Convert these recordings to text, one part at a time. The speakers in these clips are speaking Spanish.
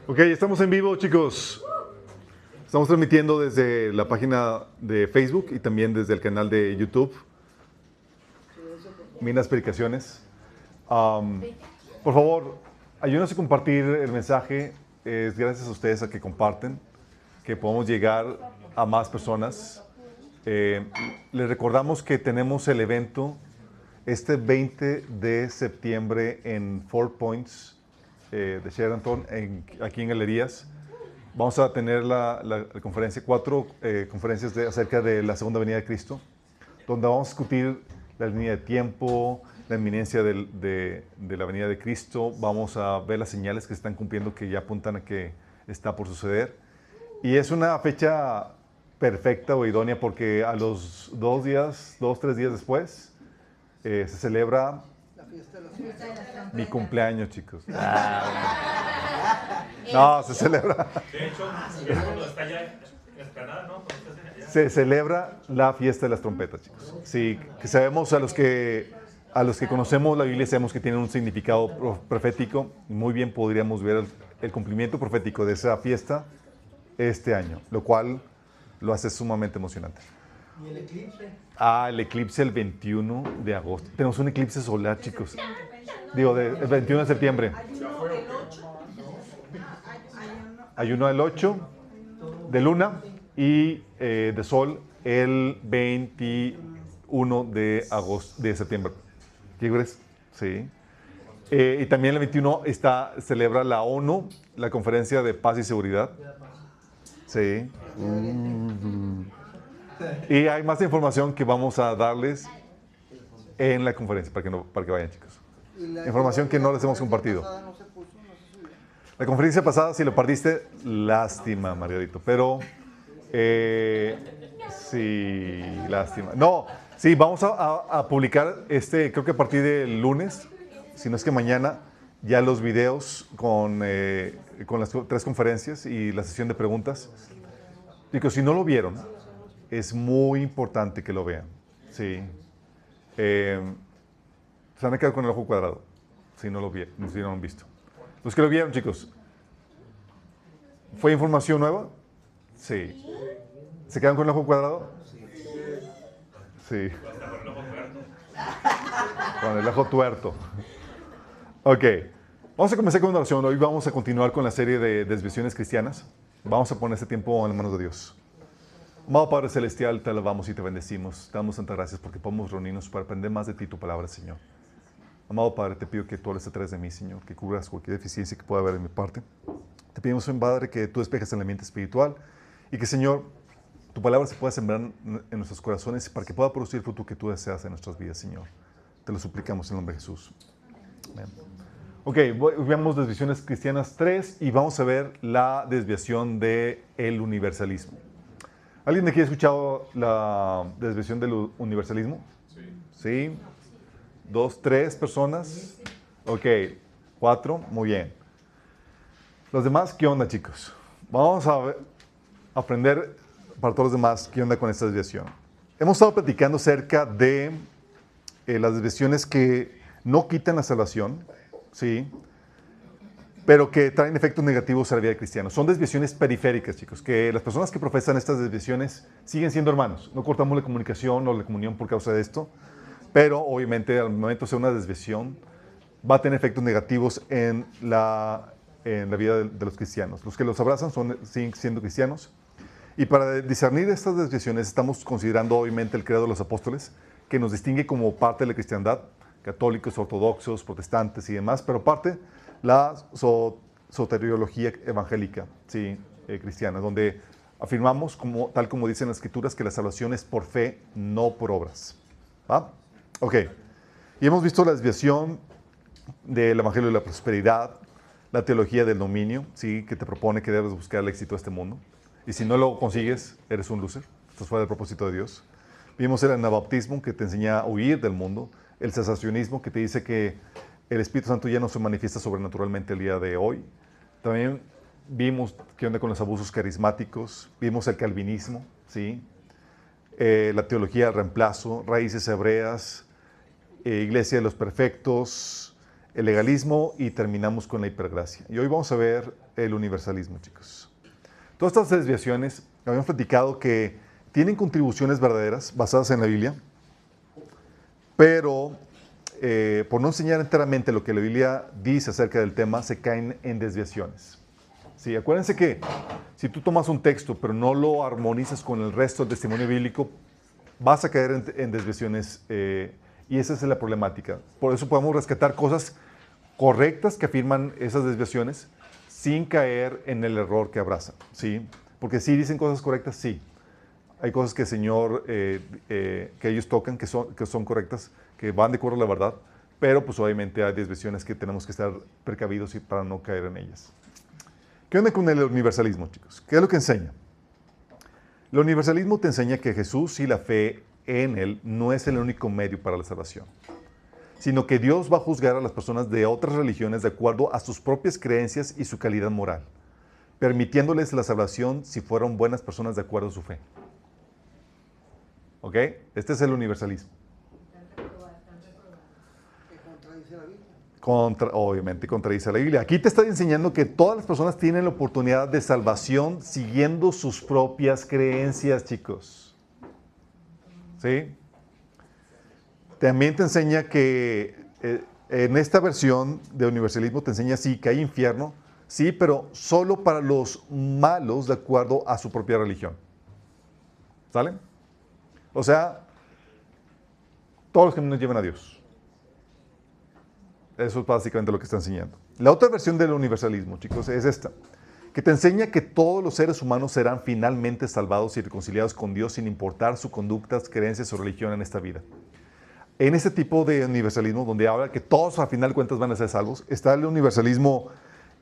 Ok, estamos en vivo, chicos. Estamos transmitiendo desde la página de Facebook y también desde el canal de YouTube. Minas Predicaciones. Por favor, ayúdenos a compartir el mensaje. Es gracias a ustedes a que comparten, que podamos llegar a más personas. Les recordamos que tenemos el evento este 20 de septiembre en Four Points de Sheraton, aquí en Galerías. Vamos a tener la conferencia, 4 conferencias acerca de la segunda venida de Cristo, donde vamos a discutir la línea de tiempo, la inminencia de la venida de Cristo. Vamos a ver las señales que se están cumpliendo, que ya apuntan a que está por suceder. Y es una fecha perfecta o idónea porque a los 3 días después se celebra mi cumpleaños, chicos. No, se celebra. De hecho, es cuando está ya Esplanada, ¿no? Se celebra la fiesta de las trompetas, chicos. Sí, que sabemos a los que conocemos la Biblia, sabemos que tiene un significado profético. Muy bien podríamos ver el cumplimiento profético de esa fiesta este año, lo cual lo hace sumamente emocionante. ¿Y el eclipse? El eclipse el 21 de agosto. Tenemos un eclipse solar, chicos. Digo, el 21 de septiembre. Hay uno el 8 de luna y de sol el 21 de agosto, de septiembre. ¿Qué crees? Sí. Y también el 21 celebra la ONU, la Conferencia de Paz y Seguridad. Sí. Y hay más información que vamos a darles en la conferencia para que vayan, chicos. Información que no les hemos compartido. La conferencia pasada, si lo perdiste, lástima, Margarito. Pero, sí, lástima. No, sí, vamos a publicar creo que a partir del lunes, si no es que mañana, ya los videos con las 3 conferencias y la sesión de preguntas. Chicos, si no lo vieron, es muy importante que lo vean. Sí. Se van a quedar con el ojo cuadrado, si no lo han visto. Los que lo vieron, chicos, ¿fue información nueva? Sí. ¿Se quedan con el ojo cuadrado? Sí. Con el ojo tuerto. Ok. Vamos a comenzar con una oración. Hoy vamos a continuar con la serie de desviaciones cristianas. Vamos a poner este tiempo en las manos de Dios. Amado Padre Celestial, te alabamos y te bendecimos. Te damos tantas gracias porque podemos reunirnos para aprender más de ti, tu palabra, Señor. Amado Padre, te pido que tú hables detrás de mí, Señor, que cubras cualquier deficiencia que pueda haber en mi parte. Te pedimos, Padre, que tú despejes el ambiente espiritual y que, Señor, tu palabra se pueda sembrar en nuestros corazones para que pueda producir el fruto que tú deseas en nuestras vidas, Señor. Te lo suplicamos en el nombre de Jesús. Amén. Ok, veamos desviaciones cristianas 3 y vamos a ver la desviación del universalismo. ¿Alguien de aquí ha escuchado la desviación del universalismo? Sí. ¿Sí? 2, 3 personas. Ok, 4, muy bien. Los demás, ¿qué onda, chicos? Vamos a aprender para todos los demás qué onda con esta desviación. Hemos estado platicando acerca de las desviaciones que no quitan la salvación, ¿sí? Pero que traen efectos negativos a la vida del cristiano. Son desviaciones periféricas, chicos, que las personas que profesan estas desviaciones siguen siendo hermanos. No cortamos la comunicación o la comunión por causa de esto, pero obviamente al momento de ser una desviación va a tener efectos negativos en la vida de los cristianos. Los que los abrazan siguen siendo cristianos. Y para discernir estas desviaciones estamos considerando obviamente el credo de los apóstoles, que nos distingue como parte de la cristiandad, católicos, ortodoxos, protestantes y demás, pero parte la soteriología evangélica, ¿sí? Cristiana, donde afirmamos, tal como dicen las Escrituras, que la salvación es por fe, no por obras. ¿Va? Ok. Y hemos visto la desviación del Evangelio de la Prosperidad, la teología del dominio, ¿sí? Que te propone que debes buscar el éxito de este mundo. Y si no lo consigues, eres un loser. Estás fuera del propósito de Dios. Vimos el anabaptismo, que te enseña a huir del mundo. El cesacionismo, que te dice que el Espíritu Santo ya no se manifiesta sobrenaturalmente el día de hoy. También vimos qué onda con los abusos carismáticos. Vimos el calvinismo, ¿sí? La teología del reemplazo, raíces hebreas, iglesia de los perfectos, el legalismo y terminamos con la hipergracia. Y hoy vamos a ver el universalismo, chicos. Todas estas desviaciones, habíamos platicado que tienen contribuciones verdaderas basadas en la Biblia, pero por no enseñar enteramente lo que la Biblia dice acerca del tema, se caen en desviaciones. Sí, acuérdense que si tú tomas un texto pero no lo armonizas con el resto del testimonio bíblico, vas a caer en desviaciones y esa es la problemática. Por eso podemos rescatar cosas correctas que afirman esas desviaciones sin caer en el error que abrazan, ¿sí? Porque sí dicen cosas correctas, sí. Hay cosas que el Señor, que ellos tocan, que son correctas, que van de acuerdo a la verdad, pero pues obviamente hay desviaciones que tenemos que estar precavidos para no caer en ellas. ¿Qué onda con el universalismo, chicos? ¿Qué es lo que enseña? El universalismo te enseña que Jesús y la fe en Él no es el único medio para la salvación, sino que Dios va a juzgar a las personas de otras religiones de acuerdo a sus propias creencias y su calidad moral, permitiéndoles la salvación si fueron buenas personas de acuerdo a su fe. ¿Ok? Este es el universalismo. Obviamente contradice la Biblia. Aquí te está enseñando que todas las personas tienen la oportunidad de salvación siguiendo sus propias creencias, chicos. ¿Sí? También te enseña que en esta versión de universalismo te enseña sí que hay infierno, sí, pero solo para los malos de acuerdo a su propia religión. ¿Sale? O sea, todos los caminos llevan a Dios. Eso es básicamente lo que está enseñando. La otra versión del universalismo, chicos, es esta, que te enseña que todos los seres humanos serán finalmente salvados y reconciliados con Dios sin importar sus conductas, creencias o religión en esta vida. En este tipo de universalismo, donde habla que todos a final de cuentas van a ser salvos, está el universalismo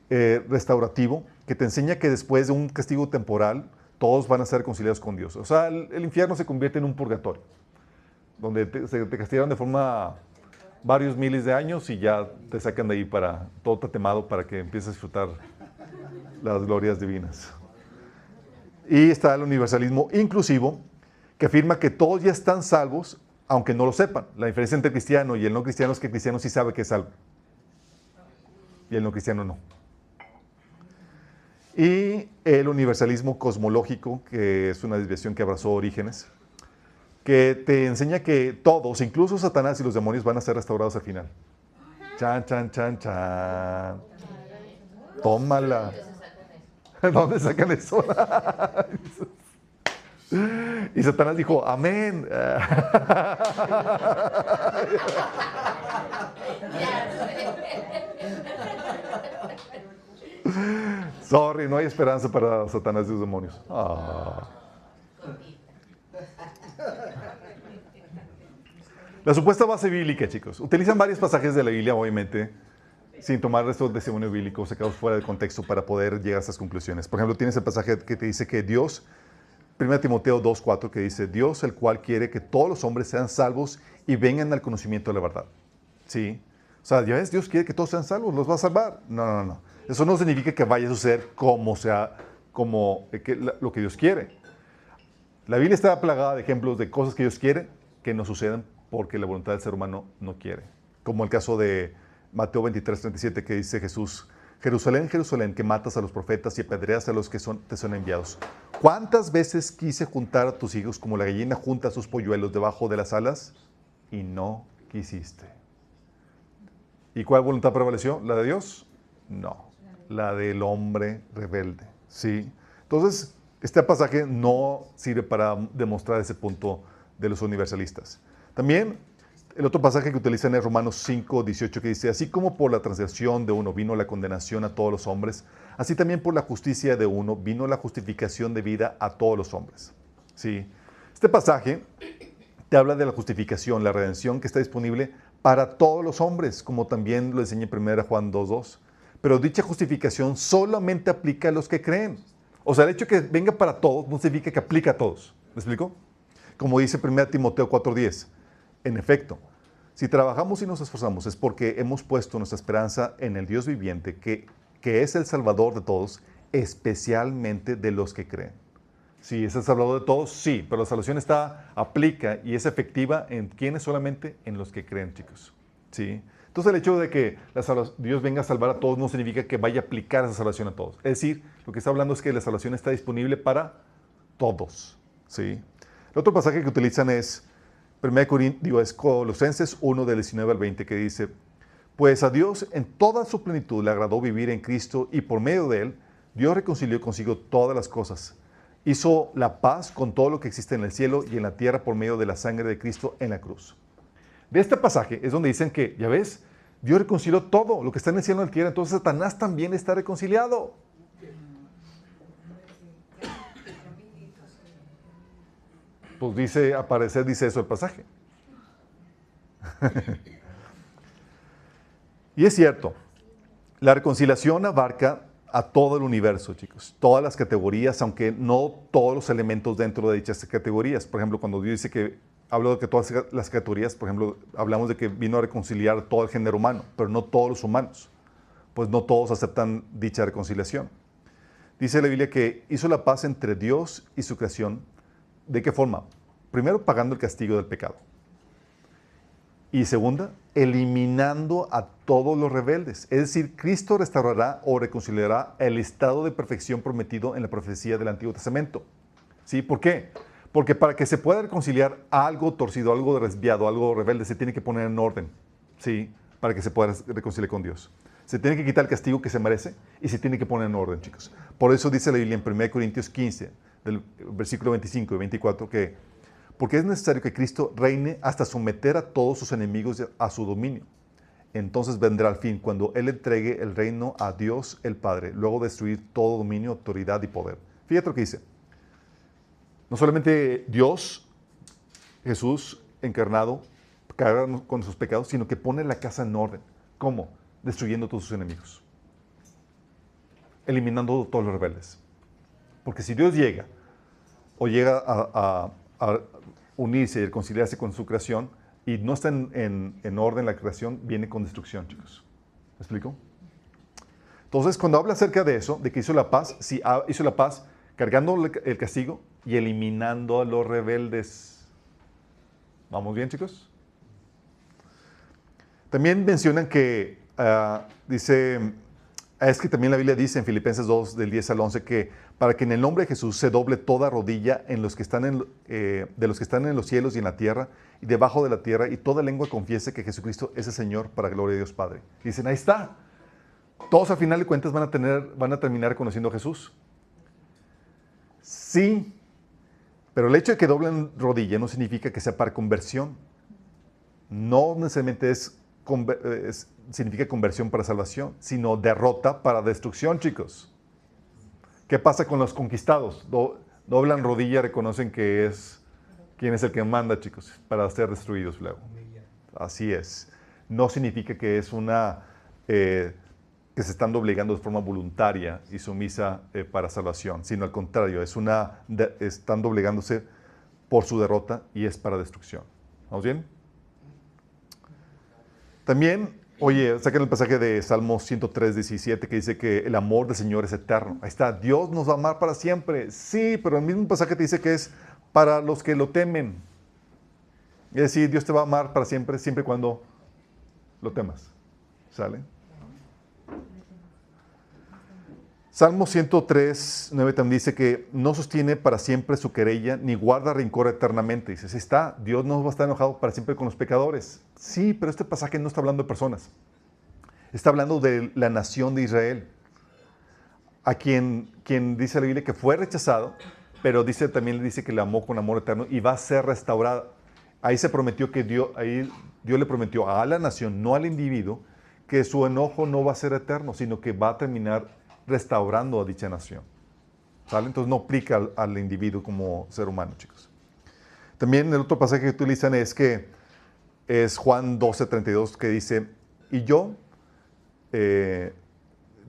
restaurativo, que te enseña que después de un castigo temporal, todos van a ser reconciliados con Dios. O sea, el infierno se convierte en un purgatorio, donde te castigaron de forma varios miles de años y ya te sacan de ahí para todo tatemado para que empieces a disfrutar las glorias divinas. Y está el universalismo inclusivo, que afirma que todos ya están salvos, aunque no lo sepan. La diferencia entre el cristiano y el no cristiano es que el cristiano sí sabe que es salvo y el no cristiano no. Y el universalismo cosmológico, que es una desviación que abrazó Orígenes, que te enseña que todos, incluso Satanás y los demonios, van a ser restaurados al final. Chan, chan, chan, chan. Tómala. ¿Dónde sacan eso? Y Satanás dijo, amén. Sorry, no hay esperanza para Satanás y los demonios. La supuesta base bíblica, chicos. Utilizan varios pasajes de la Biblia, obviamente, sin tomar estos testimonios bíblicos sacados fuera de contexto para poder llegar a estas conclusiones. Por ejemplo, tienes el pasaje que te dice que Dios, 1 Timoteo 2:4, que dice, Dios el cual quiere que todos los hombres sean salvos y vengan al conocimiento de la verdad. ¿Sí? O sea, ya ves, Dios quiere que todos sean salvos, los va a salvar. No. Eso no significa que vaya a suceder lo que Dios quiere. La Biblia está plagada de ejemplos de cosas que Dios quiere que no suceden porque la voluntad del ser humano no quiere. Como el caso de Mateo 23:37, que dice Jesús, Jerusalén, Jerusalén, que matas a los profetas y apedreas a los que te son enviados. ¿Cuántas veces quise juntar a tus hijos como la gallina junta a sus polluelos debajo de las alas? Y no quisiste. ¿Y cuál voluntad prevaleció? ¿La de Dios? No. La del hombre rebelde. ¿Sí? Entonces, este pasaje no sirve para demostrar ese punto de los universalistas. También, el otro pasaje que utilizan es Romanos 5:18, que dice, así como por la transgresión de uno vino la condenación a todos los hombres, así también por la justicia de uno vino la justificación de vida a todos los hombres. ¿Sí? Este pasaje te habla de la justificación, la redención que está disponible para todos los hombres, como también lo enseña en 1 Juan 2:2. Pero dicha justificación solamente aplica a los que creen. O sea, el hecho de que venga para todos no significa que aplica a todos. ¿Me explico? Como dice 1 Timoteo 4:10. En efecto, si trabajamos y nos esforzamos es porque hemos puesto nuestra esperanza en el Dios viviente, que es el Salvador de todos, especialmente de los que creen. Sí, es el Salvador de todos, sí, pero la salvación aplica y es efectiva en quienes solamente, en los que creen, chicos. ¿Sí? Entonces el hecho de que Dios venga a salvar a todos no significa que vaya a aplicar esa salvación a todos. Es decir, lo que está hablando es que la salvación está disponible para todos. ¿Sí? El otro pasaje que utilizan es, es Colosenses 1, del 19 al 20, que dice, pues a Dios en toda su plenitud le agradó vivir en Cristo y por medio de Él, Dios reconcilió consigo todas las cosas. Hizo la paz con todo lo que existe en el cielo y en la tierra por medio de la sangre de Cristo en la cruz. De este pasaje es donde dicen que, ya ves, Dios reconcilió todo lo que está en el cielo y en la tierra, entonces Satanás también está reconciliado. Pues dice, al parecer dice eso el pasaje. Y es cierto, la reconciliación abarca a todo el universo, chicos, todas las categorías, aunque no todos los elementos dentro de dichas categorías. Por ejemplo, cuando Dios dice que hablo de que todas las categorías, por ejemplo, hablamos de que vino a reconciliar todo el género humano, pero no todos los humanos, pues no todos aceptan dicha reconciliación. Dice la Biblia que hizo la paz entre Dios y su creación. ¿De qué forma? Primero, pagando el castigo del pecado. Y segunda, eliminando a todos los rebeldes. Es decir, Cristo restaurará o reconciliará el estado de perfección prometido en la profecía del Antiguo Testamento. ¿Sí? ¿Por qué? Porque para que se pueda reconciliar algo torcido, algo desviado, algo rebelde, se tiene que poner en orden. ¿Sí? Para que se pueda reconciliar con Dios. Se tiene que quitar el castigo que se merece y se tiene que poner en orden, chicos. Por eso dice la Biblia en 1 Corintios 15, del versículo 25 y 24, que porque es necesario que Cristo reine hasta someter a todos sus enemigos a su dominio. Entonces vendrá el fin, cuando Él entregue el reino a Dios el Padre, luego destruir todo dominio, autoridad y poder. Fíjate lo que dice. No solamente Dios, Jesús encarnado, carga con sus pecados, sino que pone la casa en orden. ¿Cómo? Destruyendo todos sus enemigos. Eliminando todos los rebeldes. Porque si Dios llega a unirse y reconciliarse con su creación y no está en orden la creación, viene con destrucción, chicos. ¿Me explico? Entonces, cuando habla acerca de eso, de que hizo la paz, sí, hizo la paz cargando el castigo y eliminando a los rebeldes. ¿Vamos bien, chicos? También mencionan que, es que también la Biblia dice en Filipenses 2, del 10 al 11, que para que en el nombre de Jesús se doble toda rodilla de los que están en los cielos y en la tierra y debajo de la tierra, y toda lengua confiese que Jesucristo es el Señor, para gloria de Dios Padre. Y dicen, ahí está. Todos al final de cuentas van a terminar conociendo a Jesús. Sí, pero el hecho de que doblen rodilla no significa que sea para conversión. No necesariamente significa conversión para salvación, sino derrota para destrucción, chicos. ¿Qué pasa con los conquistados? Doblan rodilla, reconocen que es quién es el que manda, chicos, para ser destruidos luego. Así es. No significa que es que se están doblegando de forma voluntaria y sumisa para salvación, sino al contrario, están doblegándose por su derrota y es para destrucción. ¿Vamos bien? También, saquen el pasaje de Salmo 103, 17, que dice que el amor del Señor es eterno. Ahí está, Dios nos va a amar para siempre. Sí, pero el mismo pasaje te dice que es para los que lo temen. Es decir, Dios te va a amar para siempre, siempre y cuando lo temas. ¿Sale? Salmo 103, 9 también dice que no sostiene para siempre su querella, ni guarda rencor eternamente. Dice, sí está, Dios no va a estar enojado para siempre con los pecadores. Sí, pero este pasaje no está hablando de personas. Está hablando de la nación de Israel, a quien dice la Biblia que fue rechazado, pero también dice que le amó con amor eterno y va a ser restaurada. Ahí se prometió que Dios le prometió a la nación, no al individuo, que su enojo no va a ser eterno, sino que va a terminar restaurando a dicha nación. ¿Sale? Entonces no aplica al individuo como ser humano, chicos. También el otro pasaje que utilizan es Juan 12:32, que dice, y yo,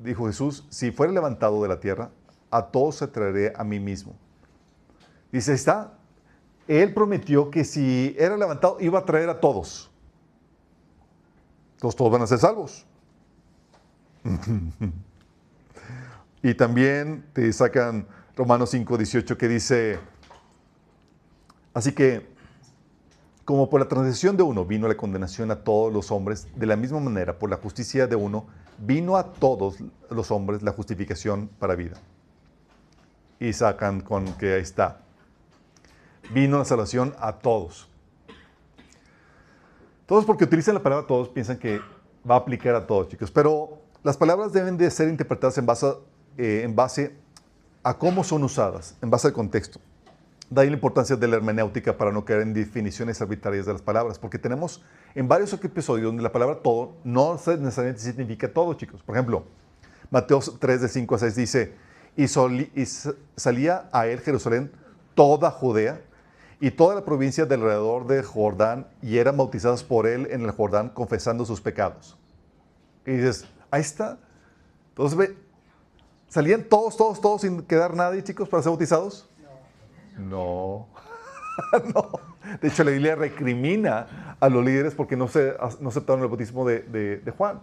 dijo Jesús, si fuera levantado de la tierra, a todos traeré a mí mismo. Dice, Él prometió que si era levantado, iba a traer a todos. Entonces todos van a ser salvos. Y también te sacan Romanos 5:18, que dice, así que Como por la transgresión de uno vino la condenación a todos los hombres, de la misma manera, por la justicia de uno, vino a todos los hombres la justificación para vida. Y sacan con que ahí está. Vino la salvación a todos. Todos, porque utilizan la palabra todos, piensan que va a aplicar a todos, chicos. Pero las palabras deben de ser interpretadas en base a cómo son usadas, en base al contexto. De ahí la importancia de la hermenéutica para no caer en definiciones arbitrarias de las palabras, porque tenemos en varios episodios donde la palabra todo no necesariamente significa todo, chicos. Por ejemplo, Mateo 3, de 5 a 6 dice, y salía a él Jerusalén toda Judea y toda la provincia del alrededor de Jordán, y eran bautizados por él en el Jordán, confesando sus pecados. Y dices, ahí está. Entonces, ¿salían todos sin quedar nadie, chicos, para ser bautizados? No. No. De hecho, la Biblia recrimina a los líderes porque no aceptaron el bautismo de Juan.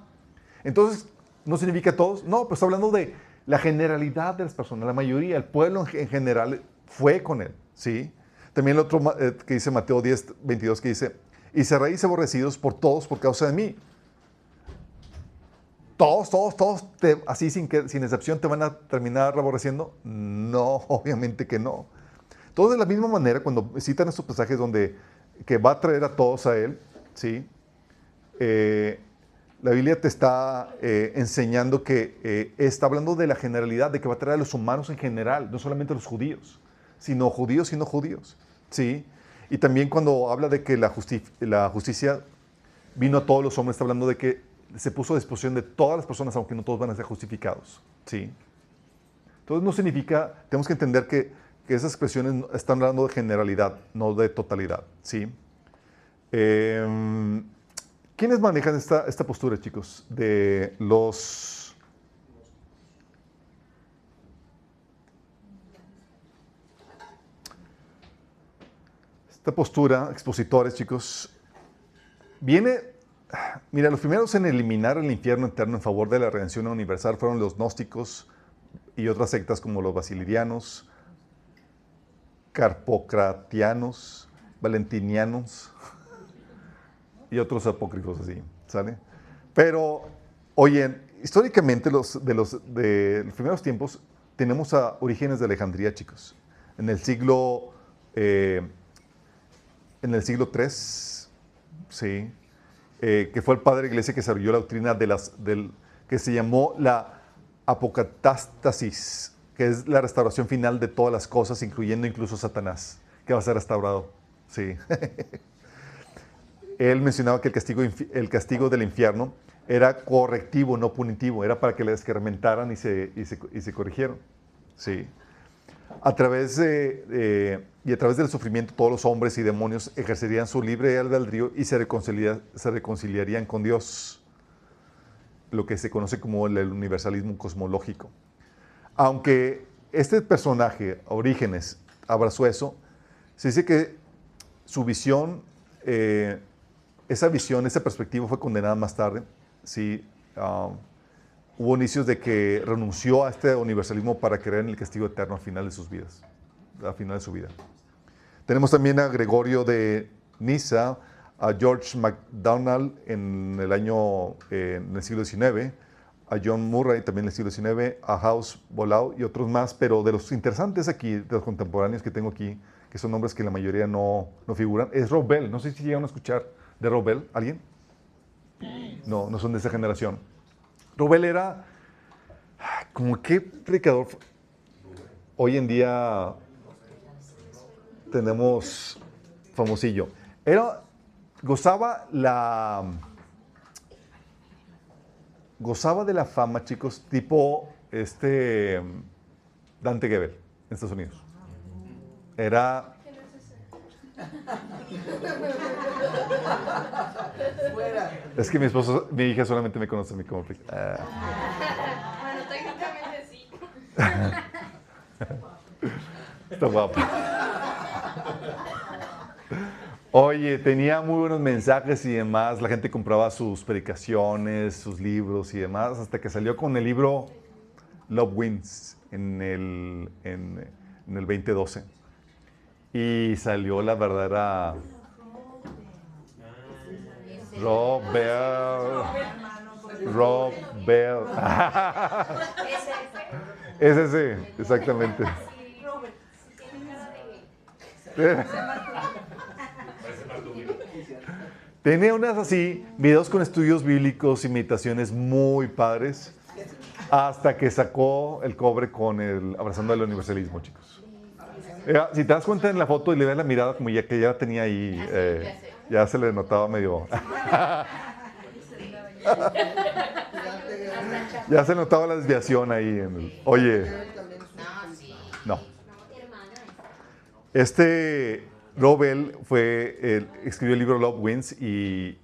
Entonces, ¿no significa todos? No, pero está hablando de la generalidad de las personas, la mayoría, el pueblo en general fue con él, ¿sí? También el otro que dice Mateo 10, 22, que dice, y seréis aborrecidos por todos por causa de mí. Todos, así sin excepción, ¿te van a terminar aborreciendo? No, obviamente que no. Todos de la misma manera, cuando citan estos pasajes donde que va a traer a todos a él, ¿sí? La Biblia te está enseñando que está hablando de la generalidad, de que va a traer a los humanos en general, no solamente a los judíos, sino judíos y no judíos, ¿sí? Y también cuando habla de que la justicia vino a todos los hombres, está hablando de que se puso a disposición de todas las personas, aunque no todos van a ser justificados, ¿sí? Entonces no significa, tenemos que entender que esas expresiones están hablando de generalidad, no de totalidad, ¿sí? ¿Quiénes manejan esta postura, chicos? De los... Esta postura, expositores, chicos, viene... Mira, los primeros en eliminar el infierno eterno en favor de la redención universal fueron los gnósticos y otras sectas como los basilirianos, carpocratianos, valentinianos y otros apócrifos así, ¿sale? Pero, oye, históricamente de los primeros tiempos tenemos a Orígenes de Alejandría, chicos, en el siglo III, sí, que fue el padre de la iglesia que desarrolló la doctrina que se llamó la apocatástasis, que es la restauración final de todas las cosas, incluyendo incluso Satanás, que va a ser restaurado. Sí. Él mencionaba que el castigo del infierno era correctivo, no punitivo, era para que le escarmentaran y se corrigieran. Sí. A través del sufrimiento, todos los hombres y demonios ejercerían su libre albedrío y se reconciliarían con Dios, lo que se conoce como el universalismo cosmológico. Aunque este personaje, Orígenes, abrazó eso, se dice que su visión, esa perspectiva fue condenada más tarde. Sí, hubo inicios de que renunció a este universalismo para creer en el castigo eterno al final de sus vidas, al final de su vida. Tenemos también a Gregorio de Niza, a George MacDonald en el siglo XIX, a John Murray también en el siglo XIX, a House Bolau y otros más, pero de los interesantes aquí, de los contemporáneos que tengo aquí, que son nombres que la mayoría no figuran, es Rob Bell. No sé si llegaron a escuchar de Rob Bell, ¿alguien? No son de esa generación. Rob Bell era, como qué predicador. Hoy en día tenemos famosillo. Gozaba de la fama, chicos, tipo Dante Gebel en Estados Unidos. Era... Es que mi hija solamente me conoce a mí como... Bueno, técnicamente sí. Está guapa. Oye, tenía muy buenos mensajes y demás. La gente compraba sus predicaciones, sus libros y demás, hasta que salió con el libro Love Wins en el 2012. Y salió la verdadera Rob Bell. Rob Bell. Ese sí, exactamente. Tenía unas así, videos con estudios bíblicos y meditaciones muy padres, hasta que sacó el cobre con el abrazando el universalismo, chicos. Si te das cuenta en la foto y le ves la mirada como ya que ya tenía ahí, ya se le notaba medio... ya se notaba la desviación ahí. Oye, no. Rob Bell escribió el libro Love Wins y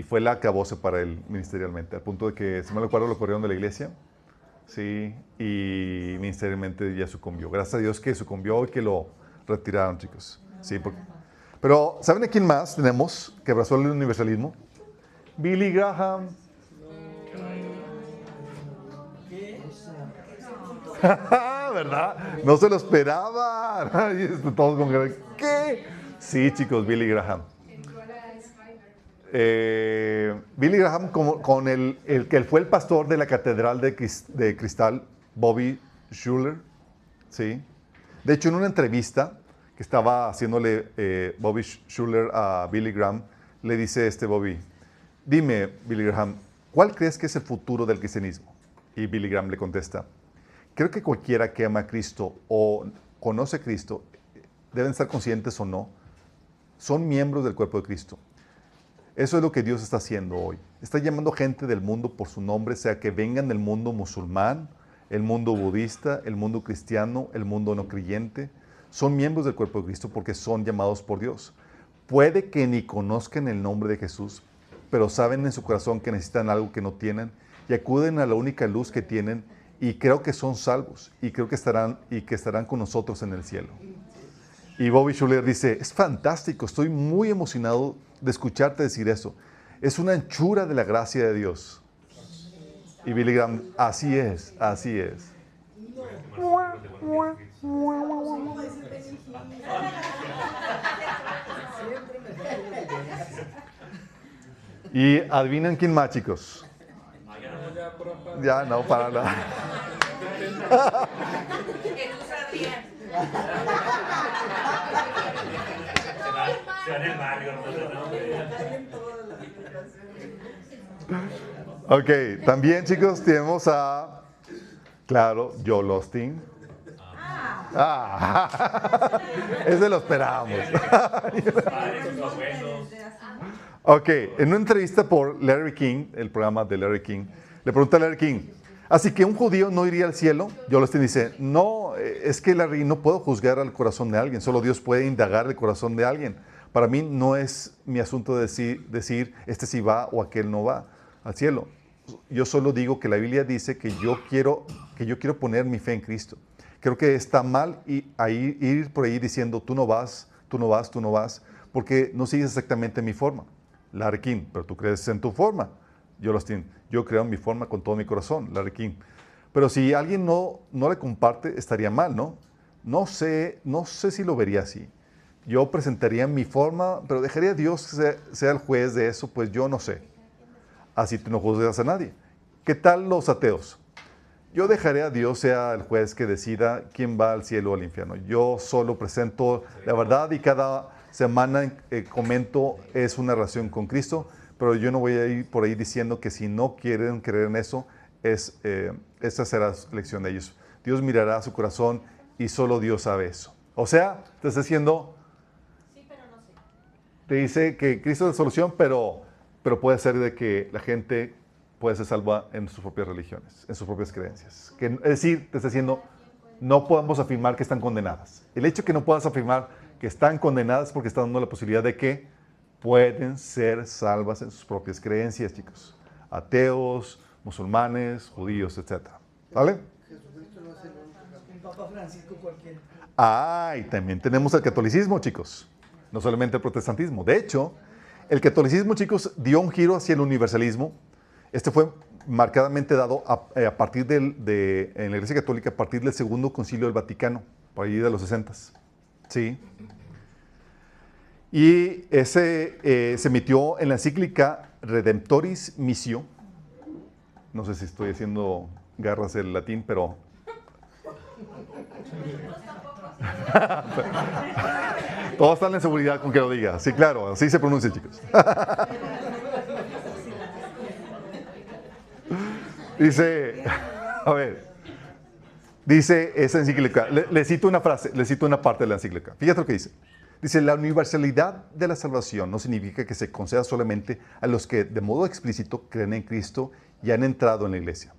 fue la acabose para él ministerialmente, al punto de que, si me acuerdo, lo corrieron de la iglesia, sí, y ministerialmente ya sucumbió. Gracias a Dios que sucumbió y que lo retiraron, chicos. Sí, pero, ¿saben a quién más tenemos que abrazó el universalismo? Billy Graham. ¿Verdad? No se lo esperaba. Todos con ¿qué? Sí, chicos, Billy Graham. Billy Graham con el que fue el pastor de la Catedral de Cristal, Bobby Schuller. ¿Sí? De hecho, en una entrevista que estaba haciéndole Bobby Schuller a Billy Graham, le dice Bobby, dime, Billy Graham, ¿cuál crees que es el futuro del cristianismo? Y Billy Graham le contesta, creo que cualquiera que ama a Cristo o conoce a Cristo, deben estar conscientes o no, son miembros del cuerpo de Cristo. Eso es lo que Dios está haciendo hoy. Está llamando gente del mundo por su nombre, sea que vengan del mundo musulmán, el mundo budista, el mundo cristiano, el mundo no creyente. Son miembros del cuerpo de Cristo porque son llamados por Dios. Puede que ni conozcan el nombre de Jesús, pero saben en su corazón que necesitan algo que no tienen y acuden a la única luz que tienen y creo que son salvos y creo que estarán con nosotros en el cielo. Y Bobby Schuller dice, es fantástico, estoy muy emocionado de escucharte decir eso. Es una anchura de la gracia de Dios. Y Billy Graham, así es, así es. Y adivinen quién más, chicos. Ya no, para nada. Ok, también, chicos, tenemos a, claro, Joel Osteen. Ese lo esperábamos. Ok, en una entrevista por Larry King, el programa de Larry King, le pregunta a Larry King, así que un judío no iría al cielo. Joel Osteen dice, no, es que Larry, no puedo juzgar al corazón de alguien, solo Dios puede indagar el corazón de alguien. Para mí no es mi asunto decir este sí va o aquel no va al cielo. Yo solo digo que la Biblia dice que yo quiero poner mi fe en Cristo. Creo que está mal ir por ahí diciendo tú no vas, tú no vas, tú no vas, porque no sigues exactamente mi forma. Larry King, pero tú crees en tu forma. Yo creo en mi forma con todo mi corazón, Larry King. Pero si alguien no le comparte, estaría mal, ¿no? No sé si lo vería así. Yo presentaría mi forma, pero dejaría a Dios que sea el juez de eso, pues yo no sé. Así tú no juzgas a nadie. ¿Qué tal los ateos? Yo dejaré a Dios sea el juez que decida quién va al cielo o al infierno. Yo solo presento la verdad y cada semana comento es una relación con Cristo, pero yo no voy a ir por ahí diciendo que si no quieren creer en eso, esa será la elección de ellos. Dios mirará a su corazón y solo Dios sabe eso. O sea, te está diciendo, sí, pero no sé. Te dice que Cristo es la solución, pero puede ser de que la gente puede ser salva en sus propias religiones, en sus propias creencias. Es decir, te está diciendo, no podemos afirmar que están condenadas. El hecho de que no puedas afirmar que están condenadas porque está dando la posibilidad de que pueden ser salvas en sus propias creencias, chicos. Ateos, musulmanes, judíos, etc. ¿Vale? Jesucristo no es un Papa Francisco cualquiera. Y también tenemos el catolicismo, chicos. No solamente el protestantismo. De hecho, el catolicismo, chicos, dio un giro hacia el universalismo. Este fue marcadamente dado a partir en la Iglesia Católica a partir del Segundo Concilio del Vaticano, por ahí de los 60s. Sí. Y ese se emitió en la encíclica Redemptoris Missio. No sé si estoy haciendo garras del latín, pero... Todos están en seguridad con que lo diga. Sí, claro, así se pronuncia, chicos. Dice, a ver, dice esa encíclica, le cito una frase, le cito una parte de la encíclica. Fíjate lo que dice. Dice, la universalidad de la salvación no significa que se conceda solamente a los que de modo explícito creen en Cristo y han entrado en la iglesia.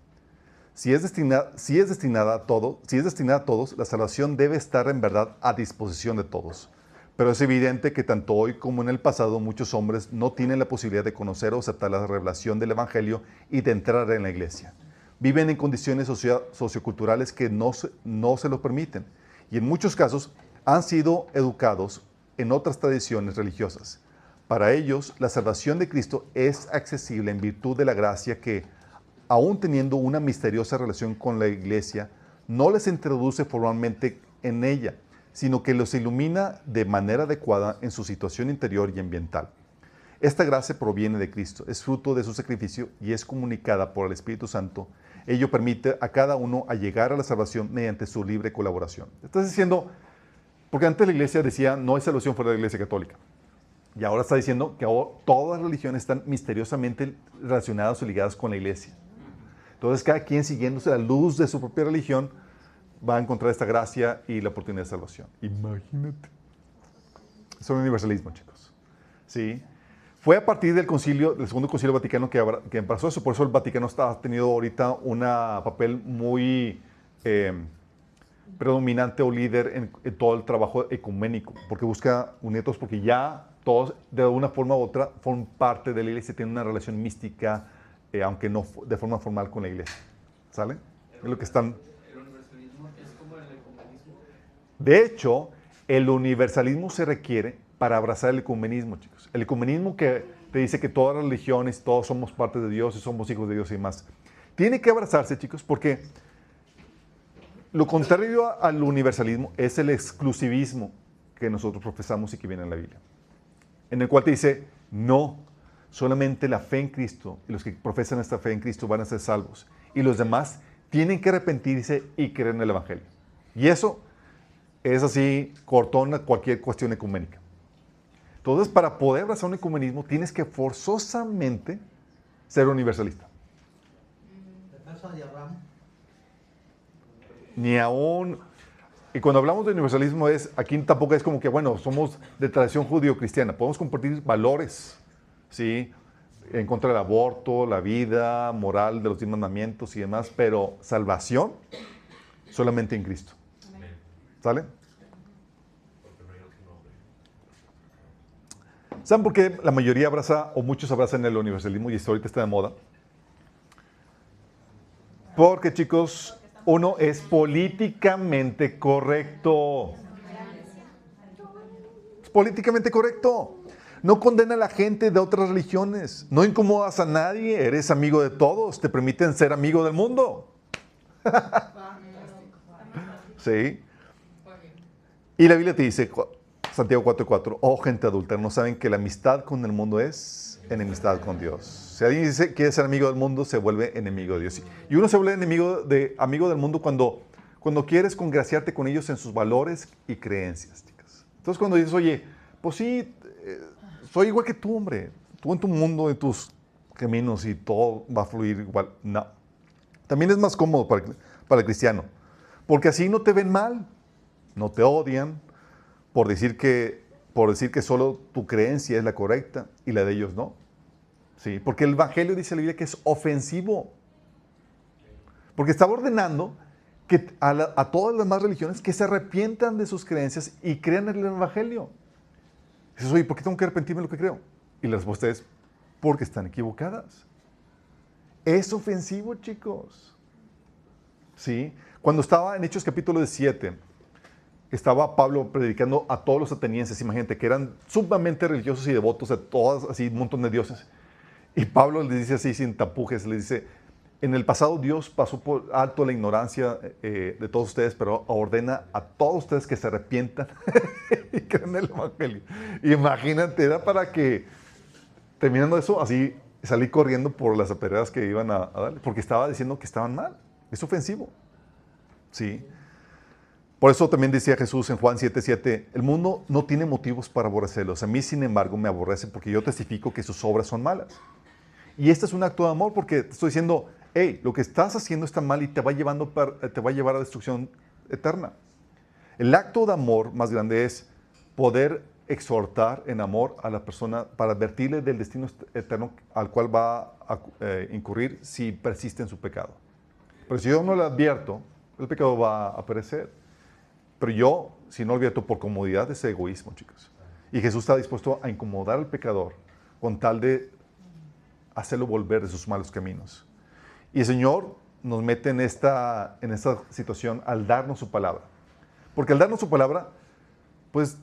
Si es destinada a todos, la salvación debe estar en verdad a disposición de todos. Pero es evidente que tanto hoy como en el pasado muchos hombres no tienen la posibilidad de conocer o aceptar la revelación del Evangelio y de entrar en la iglesia. Viven en condiciones socioculturales que no se lo permiten y en muchos casos han sido educados en otras tradiciones religiosas. Para ellos, la salvación de Cristo es accesible en virtud de la gracia que, aún teniendo una misteriosa relación con la iglesia, no les introduce formalmente en ella, sino que los ilumina de manera adecuada en su situación interior y ambiental. Esta gracia proviene de Cristo, es fruto de su sacrificio y es comunicada por el Espíritu Santo. Ello permite a cada uno a llegar a la salvación mediante su libre colaboración. Estás diciendo, porque antes la iglesia decía, no hay salvación fuera de la iglesia católica. Y ahora está diciendo que ahora todas las religiones están misteriosamente relacionadas o ligadas con la iglesia. Entonces cada quien siguiéndose la luz de su propia religión va a encontrar esta gracia y la oportunidad de salvación. Imagínate. Es un universalismo, chicos. ¿Sí? Fue a partir del Segundo Concilio Vaticano que pasó eso. Por eso el Vaticano ha tenido ahorita un papel muy predominante o líder en todo el trabajo ecuménico, porque busca unirnos, porque ya todos, de una forma u otra, forman parte de la iglesia, tienen una relación mística, aunque no de forma formal con la iglesia. ¿Sale? Es lo que están... ¿El universalismo es como el ecumenismo? De hecho, el universalismo se requiere para abrazar el ecumenismo, chicos. El ecumenismo que te dice que todas las religiones, todos somos parte de Dios y somos hijos de Dios y más. Tiene que abrazarse, chicos, porque lo contrario al universalismo es el exclusivismo que nosotros profesamos y que viene en la Biblia. En el cual te dice, no, solamente la fe en Cristo y los que profesan esta fe en Cristo van a ser salvos. Y los demás tienen que arrepentirse y creer en el Evangelio. Y eso es así, cortón a cualquier cuestión ecuménica. Entonces, para poder abrazar un ecumenismo, tienes que forzosamente ser universalista. Ni aún... Y cuando hablamos de universalismo, aquí tampoco es como que, bueno, somos de tradición judío-cristiana. Podemos compartir valores, ¿sí? En contra del aborto, la vida, moral de los 10 mandamientos y demás, pero salvación solamente en Cristo. ¿Sale? ¿Saben por qué la mayoría abraza, o muchos abrazan el universalismo y esto ahorita está de moda? Porque, chicos, uno es políticamente correcto. Es políticamente correcto. No condena a la gente de otras religiones. No incomodas a nadie. Eres amigo de todos. Te permiten ser amigo del mundo. ¿Sí? Y la Biblia te dice, Santiago 4:4, oh gente adulta, ¿no saben que la amistad con el mundo es enemistad con Dios? Si alguien quiere ser amigo del mundo, se vuelve enemigo de Dios. Y uno se vuelve amigo del mundo cuando quieres congraciarte con ellos en sus valores y creencias, chicas. Entonces cuando dices, oye, pues sí, soy igual que tú, hombre. Tú en tu mundo, en tus caminos y todo va a fluir igual. No. También es más cómodo para el cristiano. Porque así no te ven mal, no te odian, por decir que solo tu creencia es la correcta y la de ellos no. Sí, porque el Evangelio dice la Biblia que es ofensivo. Porque estaba ordenando que a todas las demás religiones que se arrepientan de sus creencias y crean en el Evangelio. Dices, oye, ¿por qué tengo que arrepentirme de lo que creo? Y la respuesta es, porque están equivocadas. Es ofensivo, chicos. ¿Sí? Cuando estaba en Hechos capítulo 7, estaba Pablo predicando a todos los atenienses, imagínate, que eran sumamente religiosos y devotos de todas, así, un montón de dioses. Y Pablo les dice así, sin tapujes, les dice, en el pasado Dios pasó por alto la ignorancia de todos ustedes, pero ordena a todos ustedes que se arrepientan y crean en el Evangelio. Imagínate, era para que, terminando eso, así, salí corriendo por las apedreadas que iban a darle, porque estaba diciendo que estaban mal. Es ofensivo. Sí. Por eso también decía Jesús en Juan 7:7, el mundo no tiene motivos para aborrecerlos. A mí, sin embargo, me aborrece porque yo testifico que sus obras son malas. Y este es un acto de amor porque te estoy diciendo, hey, lo que estás haciendo está mal y te va a llevar a destrucción eterna. El acto de amor más grande es poder exhortar en amor a la persona para advertirle del destino eterno al cual va a incurrir si persiste en su pecado. Pero si yo no le advierto, el pecado va a perecer. Pero yo, si no lo advierto por comodidad, es egoísmo, chicos. Y Jesús está dispuesto a incomodar al pecador con tal de hacerlo volver de sus malos caminos. Y el Señor nos mete en esta situación al darnos su palabra. Porque al darnos su palabra, pues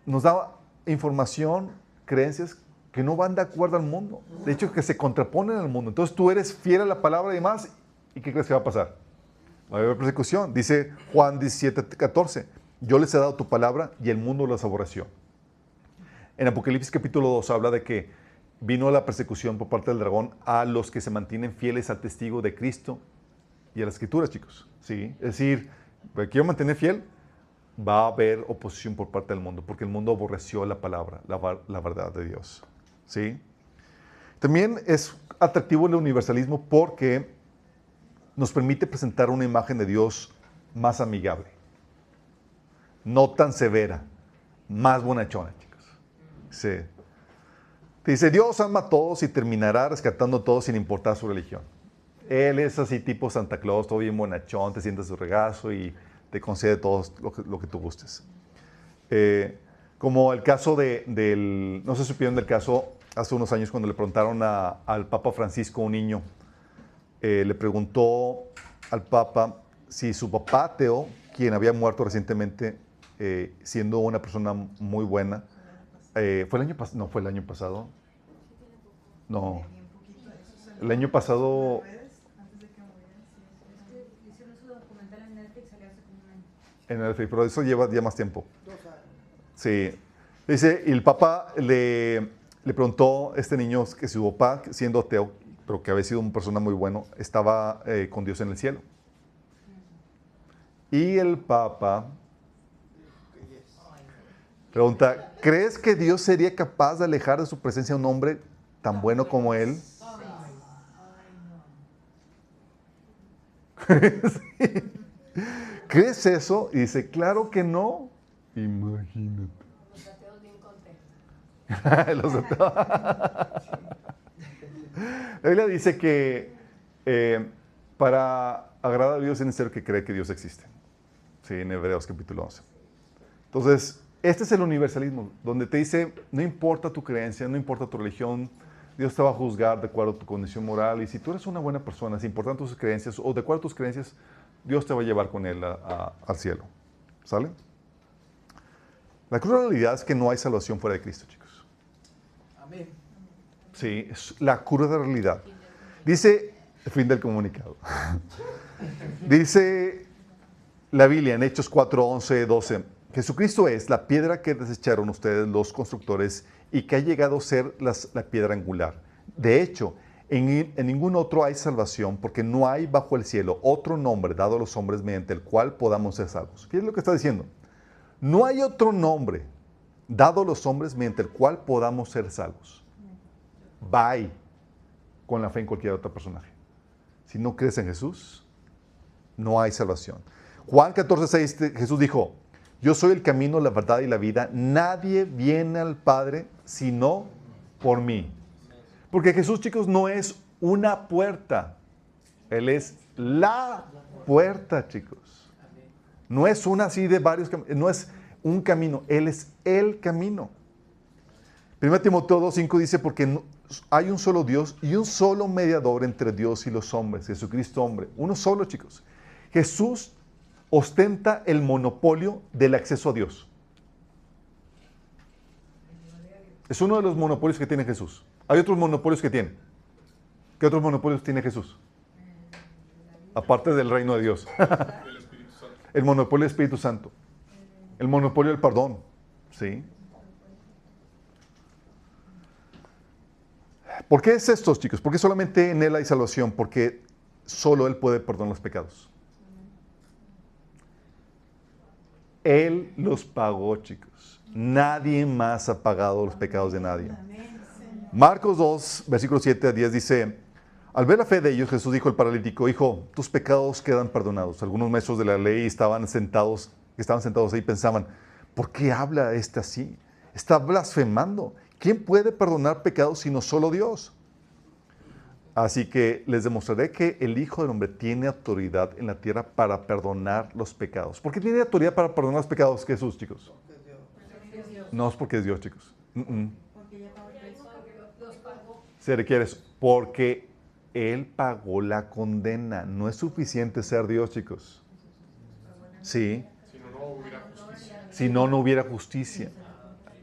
nos da información, creencias que no van de acuerdo al mundo. De hecho, que se contraponen al mundo. Entonces tú eres fiel a la palabra y demás, ¿y qué crees que va a pasar? Va a haber persecución. Dice Juan 17:14, yo les he dado tu palabra y el mundo los aborreció. En Apocalipsis capítulo 2 habla de que vino la persecución por parte del dragón a los que se mantienen fieles al testigo de Cristo y a las Escrituras, chicos. ¿Sí? Es decir, ¿me quiero mantener fiel? Va a haber oposición por parte del mundo, porque el mundo aborreció la palabra, la verdad de Dios. ¿Sí? También es atractivo el universalismo porque nos permite presentar una imagen de Dios más amigable, no tan severa, más bonachona, chicos. Sí. Dice, Dios ama a todos y terminará rescatando a todos sin importar su religión. Él es así tipo Santa Claus, todo bien bonachón, te sienta su regazo y te concede todo lo que tú gustes. Como el caso no se supieron del caso hace unos años cuando le preguntaron al Papa Francisco, un niño, le preguntó al Papa si su papá ateo, quien había muerto recientemente, siendo una persona muy buena, ¿fue el año pasado? No, fue el año pasado. No. El año pasado. En Netflix, pero eso lleva ya más tiempo. Sí. Dice, y el Papa le preguntó a este niño que su papá, siendo ateo, pero que había sido una persona muy buena, estaba con Dios en el cielo. Y el Papa pregunta, ¿crees que Dios sería capaz de alejar de su presencia a un hombre tan bueno como él? Sí. ¿Crees eso? Y dice, claro que no. Imagínate. Los ateos bien contentos. Los ateos. La Biblia dice que para agradar a Dios es necesario que cree que Dios existe. Sí, en Hebreos capítulo 11. Entonces, este es el universalismo, donde te dice, no importa tu creencia, no importa tu religión, Dios te va a juzgar de acuerdo a tu condición moral. Y si tú eres una buena persona, si importan tus creencias o de acuerdo a tus creencias, Dios te va a llevar con Él al cielo. ¿Sale? La cruda realidad es que no hay salvación fuera de Cristo, chicos. Amén. Sí, es la cruda realidad. Dice, el fin del comunicado. Dice la Biblia en Hechos 4, 11, 12. Jesucristo es la piedra que desecharon ustedes los constructores y que ha llegado a ser la piedra angular. De hecho, en ningún otro hay salvación porque no hay bajo el cielo otro nombre dado a los hombres mediante el cual podamos ser salvos. ¿Qué es lo que está diciendo? No hay otro nombre dado a los hombres mediante el cual podamos ser salvos. Bye con la fe en cualquier otro personaje. Si no crees en Jesús, no hay salvación. Juan 14:6, Jesús dijo, yo soy el camino, la verdad y la vida. Nadie viene al Padre sino por mí. Porque Jesús, chicos, no es una puerta. Él es la puerta, chicos. No es una así de varios caminos. No es un camino. Él es el camino. 1 Timoteo 2:5 dice, porque hay un solo Dios y un solo mediador entre Dios y los hombres. Jesucristo hombre. Uno solo, chicos. Jesús ostenta el monopolio del acceso a Dios. Es uno de los monopolios que tiene Jesús. Hay otros monopolios que tiene. ¿Qué otros monopolios tiene Jesús? Aparte del reino de Dios. El monopolio del Espíritu Santo. El monopolio del perdón. ¿Sí? ¿Por qué es esto, chicos? Porque solamente en Él hay salvación, porque solo Él puede perdonar los pecados. Él los pagó, chicos. Nadie más ha pagado los pecados de nadie. Marcos 2, versículos 7 a 10 dice, al ver la fe de ellos, Jesús dijo al paralítico, hijo, tus pecados quedan perdonados. Algunos maestros de la ley estaban sentados ahí y pensaban, ¿por qué habla este así? Está blasfemando. ¿Quién puede perdonar pecados sino solo Dios? Así que les demostraré que el Hijo del Hombre tiene autoridad en la tierra para perdonar los pecados. ¿Por qué tiene autoridad para perdonar los pecados Jesús, chicos? No es porque es Dios, chicos. Se requiere eso. Porque Él pagó la condena. No es suficiente ser Dios, chicos. Sí. Si no, no hubiera justicia.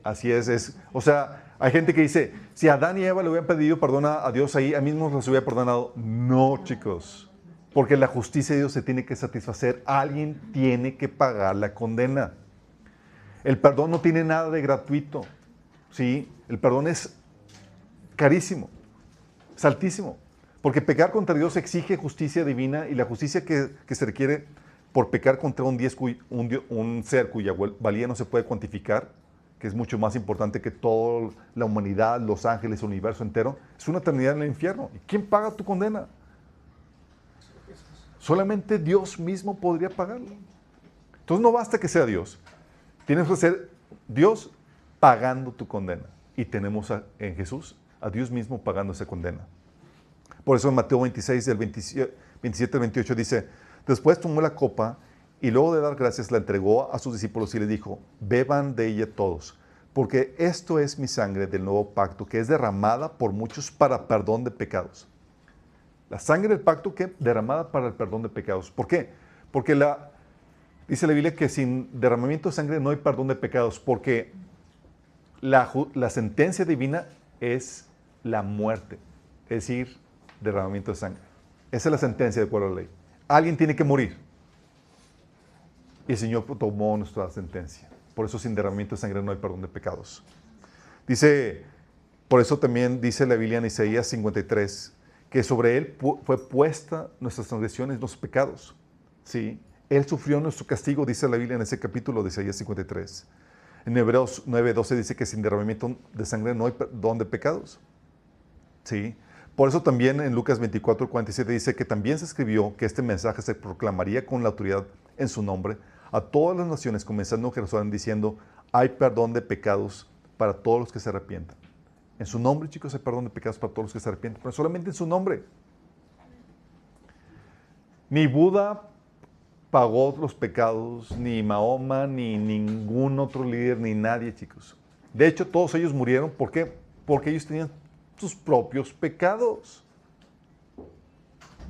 Así es. O sea, hay gente que dice, si Adán y Eva le hubieran pedido perdón a Dios ahí, a mismos los hubiera perdonado. No, chicos. Porque la justicia de Dios se tiene que satisfacer. Alguien tiene que pagar la condena. El perdón no tiene nada de gratuito. ¿Sí? El perdón es carísimo. Es altísimo. Porque pecar contra Dios exige justicia divina y la justicia que se requiere por pecar contra un ser cuya valía no se puede cuantificar, que es mucho más importante que toda la humanidad, los ángeles, el universo entero, es una eternidad en el infierno. ¿Y quién paga tu condena? Solamente Dios mismo podría pagarlo. Entonces no basta que sea Dios. Tienes que ser Dios pagando tu condena. Y tenemos en Jesús a Dios mismo pagando esa condena. Por eso en Mateo 26, del 27 al 28 dice, después tomó la copa y luego de dar gracias la entregó a sus discípulos y les dijo, beban de ella todos, porque esto es mi sangre del nuevo pacto, que es derramada por muchos para perdón de pecados. La sangre del pacto que derramada para el perdón de pecados. ¿Por qué? Porque dice la Biblia que sin derramamiento de sangre no hay perdón de pecados, porque la sentencia divina es la muerte, es decir, derramamiento de sangre. Esa es la sentencia de acuerdo a la ley. Alguien tiene que morir. Y el Señor tomó nuestra sentencia. Por eso sin derramamiento de sangre no hay perdón de pecados. Por eso también dice la Biblia en Isaías 53, que sobre Él fue puesta nuestras transgresiones, nuestros pecados. ¿Sí? Él sufrió nuestro castigo, dice la Biblia en ese capítulo de Isaías 53. En Hebreos 9:12 dice que sin derramamiento de sangre no hay perdón de pecados. ¿Sí? Por eso también en Lucas 24:47 dice que también se escribió que este mensaje se proclamaría con la autoridad en su nombre a todas las naciones, comenzando en Jerusalén, diciendo, hay perdón de pecados para todos los que se arrepientan. En su nombre, chicos, hay perdón de pecados para todos los que se arrepientan, pero solamente en su nombre. Ni Buda pagó los pecados, ni Mahoma, ni ningún otro líder, ni nadie, chicos. De hecho, todos ellos murieron, ¿por qué? Porque ellos tenían sus propios pecados.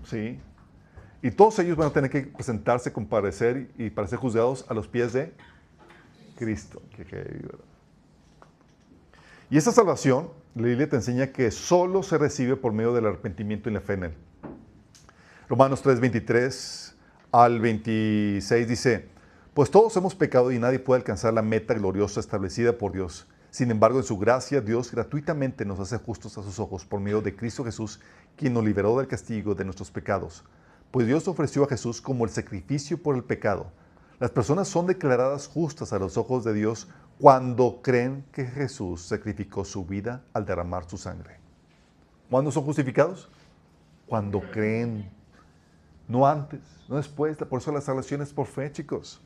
¿Sí? Y todos ellos van a tener que presentarse, comparecer y para ser juzgados a los pies de Cristo. Y esta salvación, la Biblia te enseña que solo se recibe por medio del arrepentimiento y la fe en Él. Romanos 3:23 al 26 dice, pues todos hemos pecado y nadie puede alcanzar la meta gloriosa establecida por Dios. Sin embargo, en su gracia, Dios gratuitamente nos hace justos a sus ojos por medio de Cristo Jesús, quien nos liberó del castigo de nuestros pecados. Pues Dios ofreció a Jesús como el sacrificio por el pecado. Las personas son declaradas justas a los ojos de Dios cuando creen que Jesús sacrificó su vida al derramar su sangre. ¿Cuándo son justificados? Cuando creen. No antes, no después. Por eso la salvación es por fe, chicos.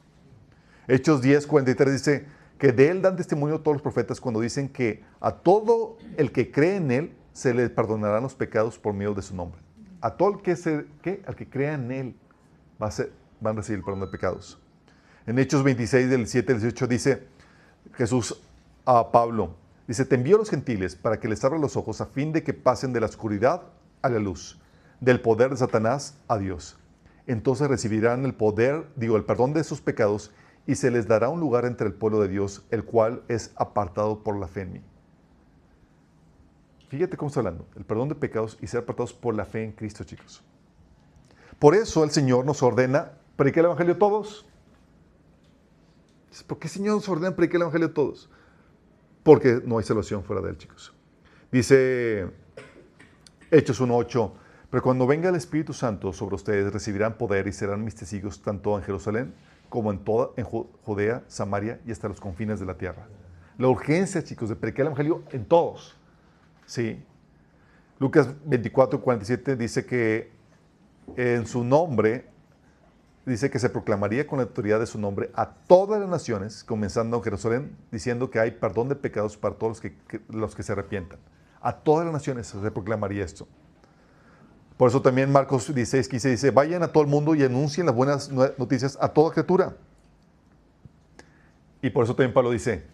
Hechos 10:43 dice que de Él dan testimonio todos los profetas cuando dicen que a todo el que cree en Él se le perdonarán los pecados por medio de su nombre. A todo el al que crea en Él van a recibir el perdón de pecados. En Hechos 26, del 7 al 18 dice Jesús a Pablo, dice, te envío a los gentiles para que les abra los ojos a fin de que pasen de la oscuridad a la luz, del poder de Satanás a Dios. Entonces recibirán el perdón de sus pecados y se les dará un lugar entre el pueblo de Dios, el cual es apartado por la fe en mí. Fíjate cómo está hablando, el perdón de pecados y ser apartados por la fe en Cristo, chicos. Por eso el Señor nos ordena predicar el Evangelio a todos. ¿Por qué el Señor nos ordena predicar el Evangelio a todos? Porque no hay salvación fuera de Él, chicos. Dice Hechos 1:8. Pero cuando venga el Espíritu Santo sobre ustedes, recibirán poder y serán mis testigos tanto en Jerusalén como en Judea, Samaria y hasta los confines de la tierra. La urgencia, chicos, de predicar el Evangelio en todos. ¿Sí? Lucas 24:47 dice que en su nombre, dice que se proclamaría con la autoridad de su nombre a todas las naciones, comenzando en Jerusalén, diciendo que hay perdón de pecados para todos los que se arrepientan. A todas las naciones se proclamaría esto. Por eso también Marcos 16:15 dice, vayan a todo el mundo y anuncien las buenas noticias a toda criatura. Y por eso también Pablo dice,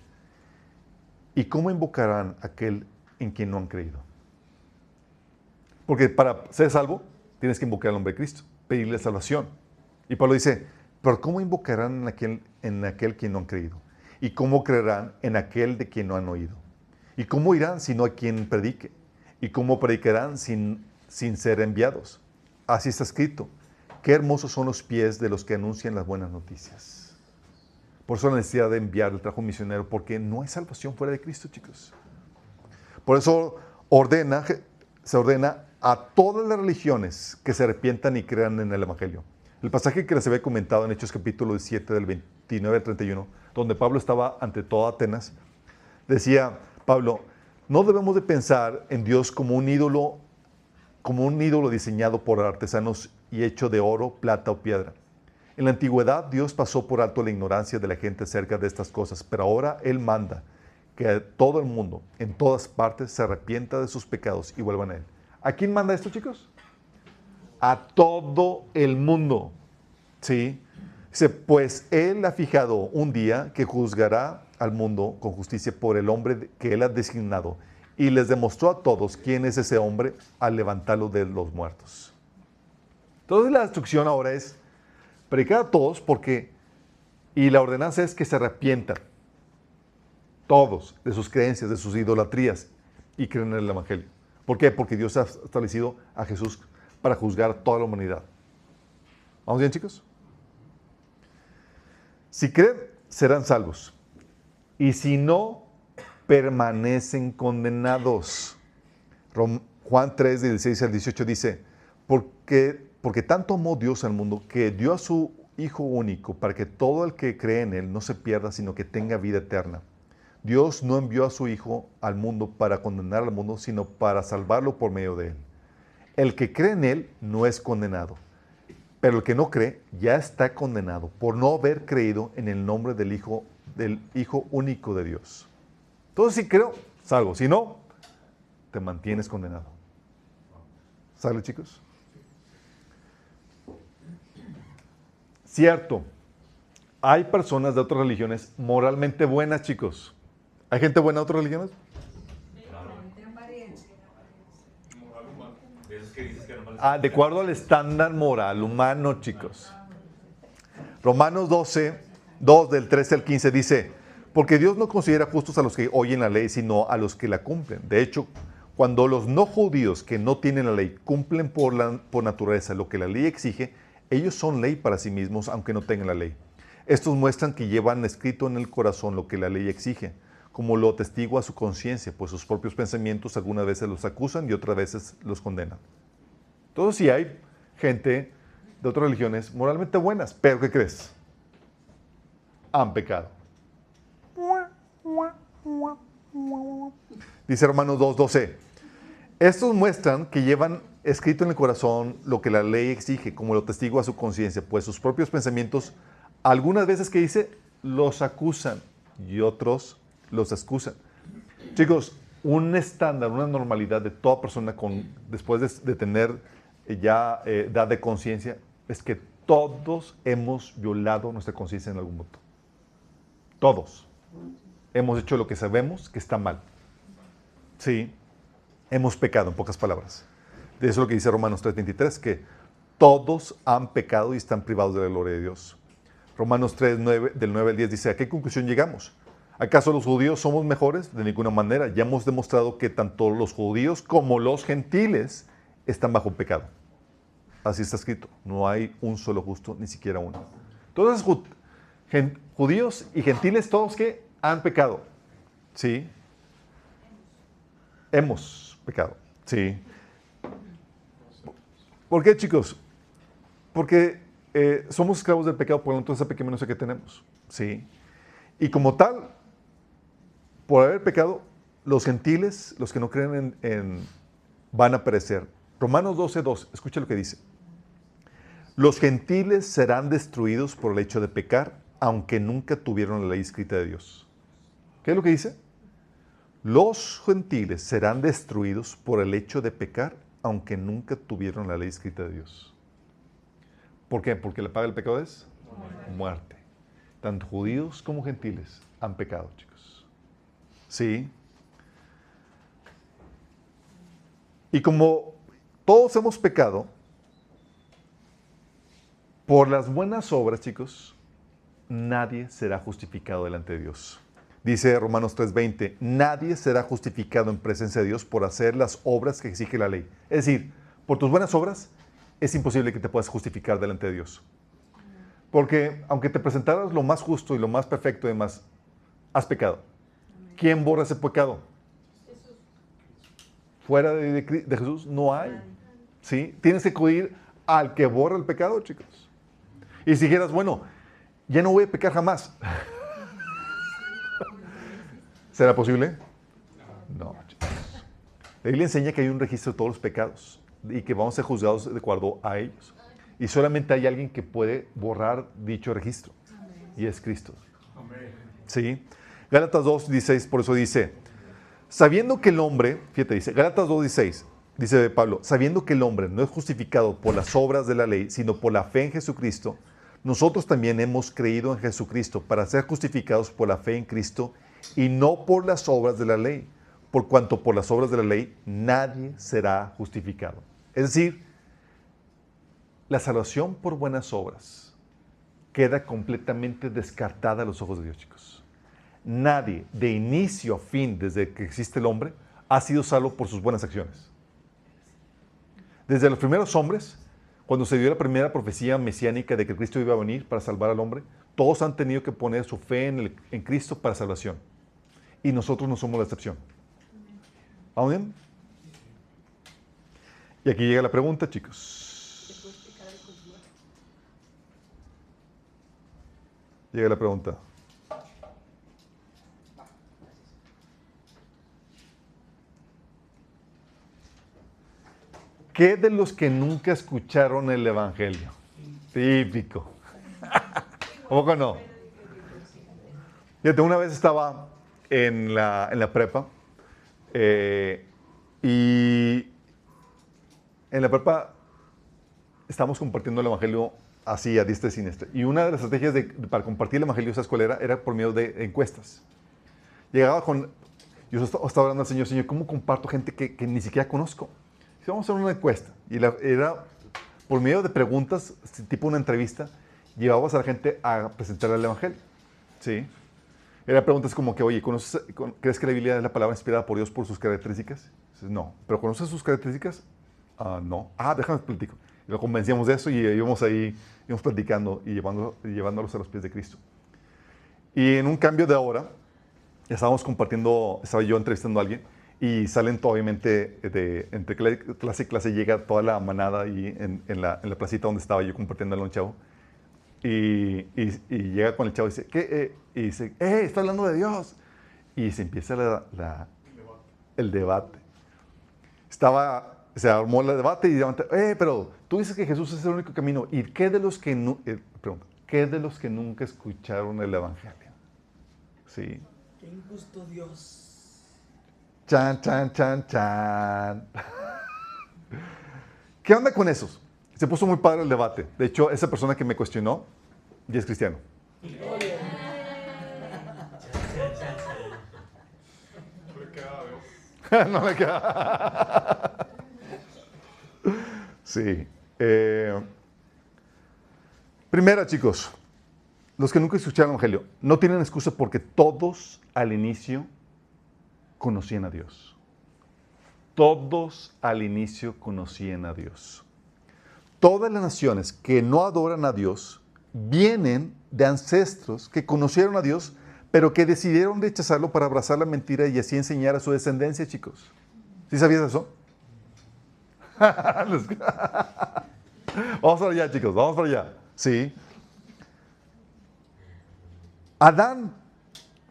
¿y cómo invocarán a aquel en quien no han creído? Porque para ser salvo, tienes que invocar al nombre de Cristo, pedirle salvación. Y Pablo dice, pero ¿cómo invocarán en aquel quien no han creído? ¿Y cómo creerán en aquel de quien no han oído? ¿Y cómo irán si no hay quien predique? ¿Y cómo predicarán sin ser enviados? Así está escrito. Qué hermosos son los pies de los que anuncian las buenas noticias. Por eso la necesidad de enviar el trabajo misionero, porque no hay salvación fuera de Cristo, chicos. Por eso se ordena a todas las religiones que se arrepientan y crean en el Evangelio. El pasaje que les había comentado en Hechos capítulo 7 del 29 al 31, donde Pablo estaba ante toda Atenas, decía Pablo, no debemos de pensar en Dios como un ídolo diseñado por artesanos y hecho de oro, plata o piedra. En la antigüedad Dios pasó por alto la ignorancia de la gente acerca de estas cosas, pero ahora Él manda que todo el mundo, en todas partes, se arrepienta de sus pecados y vuelvan a Él. ¿A quién manda esto, chicos? A todo el mundo. ¿Sí? Dice, pues Él ha fijado un día que juzgará al mundo con justicia por el hombre que Él ha designado y les demostró a todos quién es ese hombre al levantarlo de los muertos. Entonces la instrucción ahora es predicar a todos y la ordenanza es que se arrepientan todos de sus creencias, de sus idolatrías y creen en el Evangelio. ¿Por qué? Porque Dios ha establecido a Jesús para juzgar a toda la humanidad. ¿Vamos bien, chicos? Si creen, serán salvos. Y si no, permanecen condenados. Juan 3, del 16 al 18 dice, porque tanto amó Dios al mundo que dio a su Hijo único para que todo el que cree en Él no se pierda, sino que tenga vida eterna. Dios no envió a su Hijo al mundo para condenar al mundo, sino para salvarlo por medio de Él. El que cree en Él no es condenado, pero el que no cree ya está condenado por no haber creído en el nombre del Hijo único de Dios. Entonces, si creo, salgo. Si no, te mantienes condenado. ¿Sale, chicos? Cierto, hay personas de otras religiones moralmente buenas, chicos. ¿Hay gente buena de otras religiones? De esos que dices que nomás les- De acuerdo al estándar moral humano, chicos. Romanos 12, 2 del 13 al 15 dice, porque Dios no considera justos a los que oyen la ley, sino a los que la cumplen. De hecho, cuando los no judíos que no tienen la ley cumplen por naturaleza lo que la ley exige, ellos son ley para sí mismos, aunque no tengan la ley. Estos muestran que llevan escrito en el corazón lo que la ley exige, como lo atestigua su conciencia, pues sus propios pensamientos algunas veces los acusan y otras veces los condenan. Entonces sí hay gente de otras religiones moralmente buenas, pero ¿qué crees? Han pecado. Dice Romanos 2:12. Estos muestran que llevan escrito en el corazón lo que la ley exige, como lo atestigua su conciencia, pues sus propios pensamientos, algunas veces que dice, los acusan y otros los excusan. Chicos, un estándar, una normalidad de toda persona después de tener ya edad de conciencia, es que todos hemos violado nuestra conciencia en algún momento. Todos. Hemos hecho lo que sabemos que está mal. Sí. Hemos pecado, en pocas palabras. De eso es lo que dice Romanos 3:23, que todos han pecado y están privados de la gloria de Dios. Romanos 3:9, del 9 al 10 dice, ¿a qué conclusión llegamos? ¿Acaso los judíos somos mejores? De ninguna manera. Ya hemos demostrado que tanto los judíos como los gentiles están bajo pecado. Así está escrito. No hay un solo justo, ni siquiera uno. Entonces, judíos y gentiles, todos que han pecado. ¿Sí? Hemos pecado. Sí. ¿Por qué, chicos? Porque somos esclavos del pecado, por lo tanto, esa pequeña que tenemos. ¿Sí? Y como tal, por haber pecado, los gentiles, los que no creen van a perecer. Romanos 12:2, escucha lo que dice. Los gentiles serán destruidos por el hecho de pecar, aunque nunca tuvieron la ley escrita de Dios. ¿Qué es lo que dice? Los gentiles serán destruidos por el hecho de pecar, aunque nunca tuvieron la ley escrita de Dios. ¿Por qué? Porque la paga del pecado es muerte. Tanto judíos como gentiles han pecado, chicos. ¿Sí? Y como todos hemos pecado, por las buenas obras, chicos, nadie será justificado delante de Dios. Dice Romanos 3:20, nadie será justificado en presencia de Dios por hacer las obras que exige la ley. Es decir, por tus buenas obras, es imposible que te puedas justificar delante de Dios. Porque aunque te presentaras lo más justo y lo más perfecto y demás, has pecado. ¿Quién borra ese pecado? Fuera de Jesús no hay. ¿Sí? Tienes que acudir al que borra el pecado, chicos. Y si dijeras, bueno, ya no voy a pecar jamás. ¿Será posible? No, chicos. La Biblia enseña que hay un registro de todos los pecados y que vamos a ser juzgados de acuerdo a ellos. Y solamente hay alguien que puede borrar dicho registro. Y es Cristo. ¿Sí? Gálatas 2:16, por eso dice, sabiendo que el hombre, fíjate, dice, Gálatas 2:16, dice Pablo, sabiendo que el hombre no es justificado por las obras de la ley, sino por la fe en Jesucristo, nosotros también hemos creído en Jesucristo para ser justificados por la fe en Cristo y no por las obras de la ley, por cuanto por las obras de la ley nadie será justificado. Es decir, la salvación por buenas obras queda completamente descartada a los ojos de Dios, chicos. Nadie, de inicio a fin, desde que existe el hombre, ha sido salvo por sus buenas acciones. Desde los primeros hombres, cuando se dio la primera profecía mesiánica de que Cristo iba a venir para salvar al hombre, todos han tenido que poner su fe en Cristo para salvación. Y nosotros no somos la excepción. ¿Vamos bien? Y aquí llega la pregunta, chicos. Llega la pregunta. ¿Qué de los que nunca escucharon el Evangelio? Típico. ¿A poco no? Fíjate, una vez estaba en la prepa y en la prepa estábamos compartiendo el Evangelio así, a diestra y siniestra. Y una de las estrategias para compartir el Evangelio, ¿sabes cuál era? Era por medio de encuestas. Yo estaba hablando al Señor, ¿cómo comparto gente que ni siquiera conozco? Y vamos a hacer una encuesta. Y era por medio de preguntas, tipo una entrevista, llevabas a la gente a presentar el Evangelio. ¿Sí? Era preguntas como que, oye, ¿crees que la Biblia es la palabra inspirada por Dios por sus características? Dices, no. ¿Pero conoces sus características? No. Déjame platico. Y lo convencíamos de eso y íbamos platicando y llevándolos a los pies de Cristo. Y en un cambio de hora, estaba yo entrevistando a alguien y salen obviamente entre clase y clase llega toda la manada ahí en la placita donde estaba yo compartiendo a un chavo. Y llega con el chavo y dice, ¿qué? Y dice, está hablando de Dios. Y se empieza el debate. Se armó el debate y levanta, pero tú dices que Jesús es el único camino. ¿Y qué de los que nunca escucharon el Evangelio? Sí. Qué injusto Dios. Chan, chan, chan, chan. ¿Qué onda con esos? Se puso muy padre el debate. De hecho, esa persona que me cuestionó ya es cristiano. No le queda. Sí. Primera, chicos, los que nunca escucharon el Evangelio no tienen excusa porque todos al inicio conocían a Dios. Todos al inicio conocían a Dios. Todas las naciones que no adoran a Dios vienen de ancestros que conocieron a Dios, pero que decidieron rechazarlo para abrazar la mentira y así enseñar a su descendencia, chicos. ¿Sí sabías eso? Vamos para allá, chicos, vamos para allá. Sí. Adán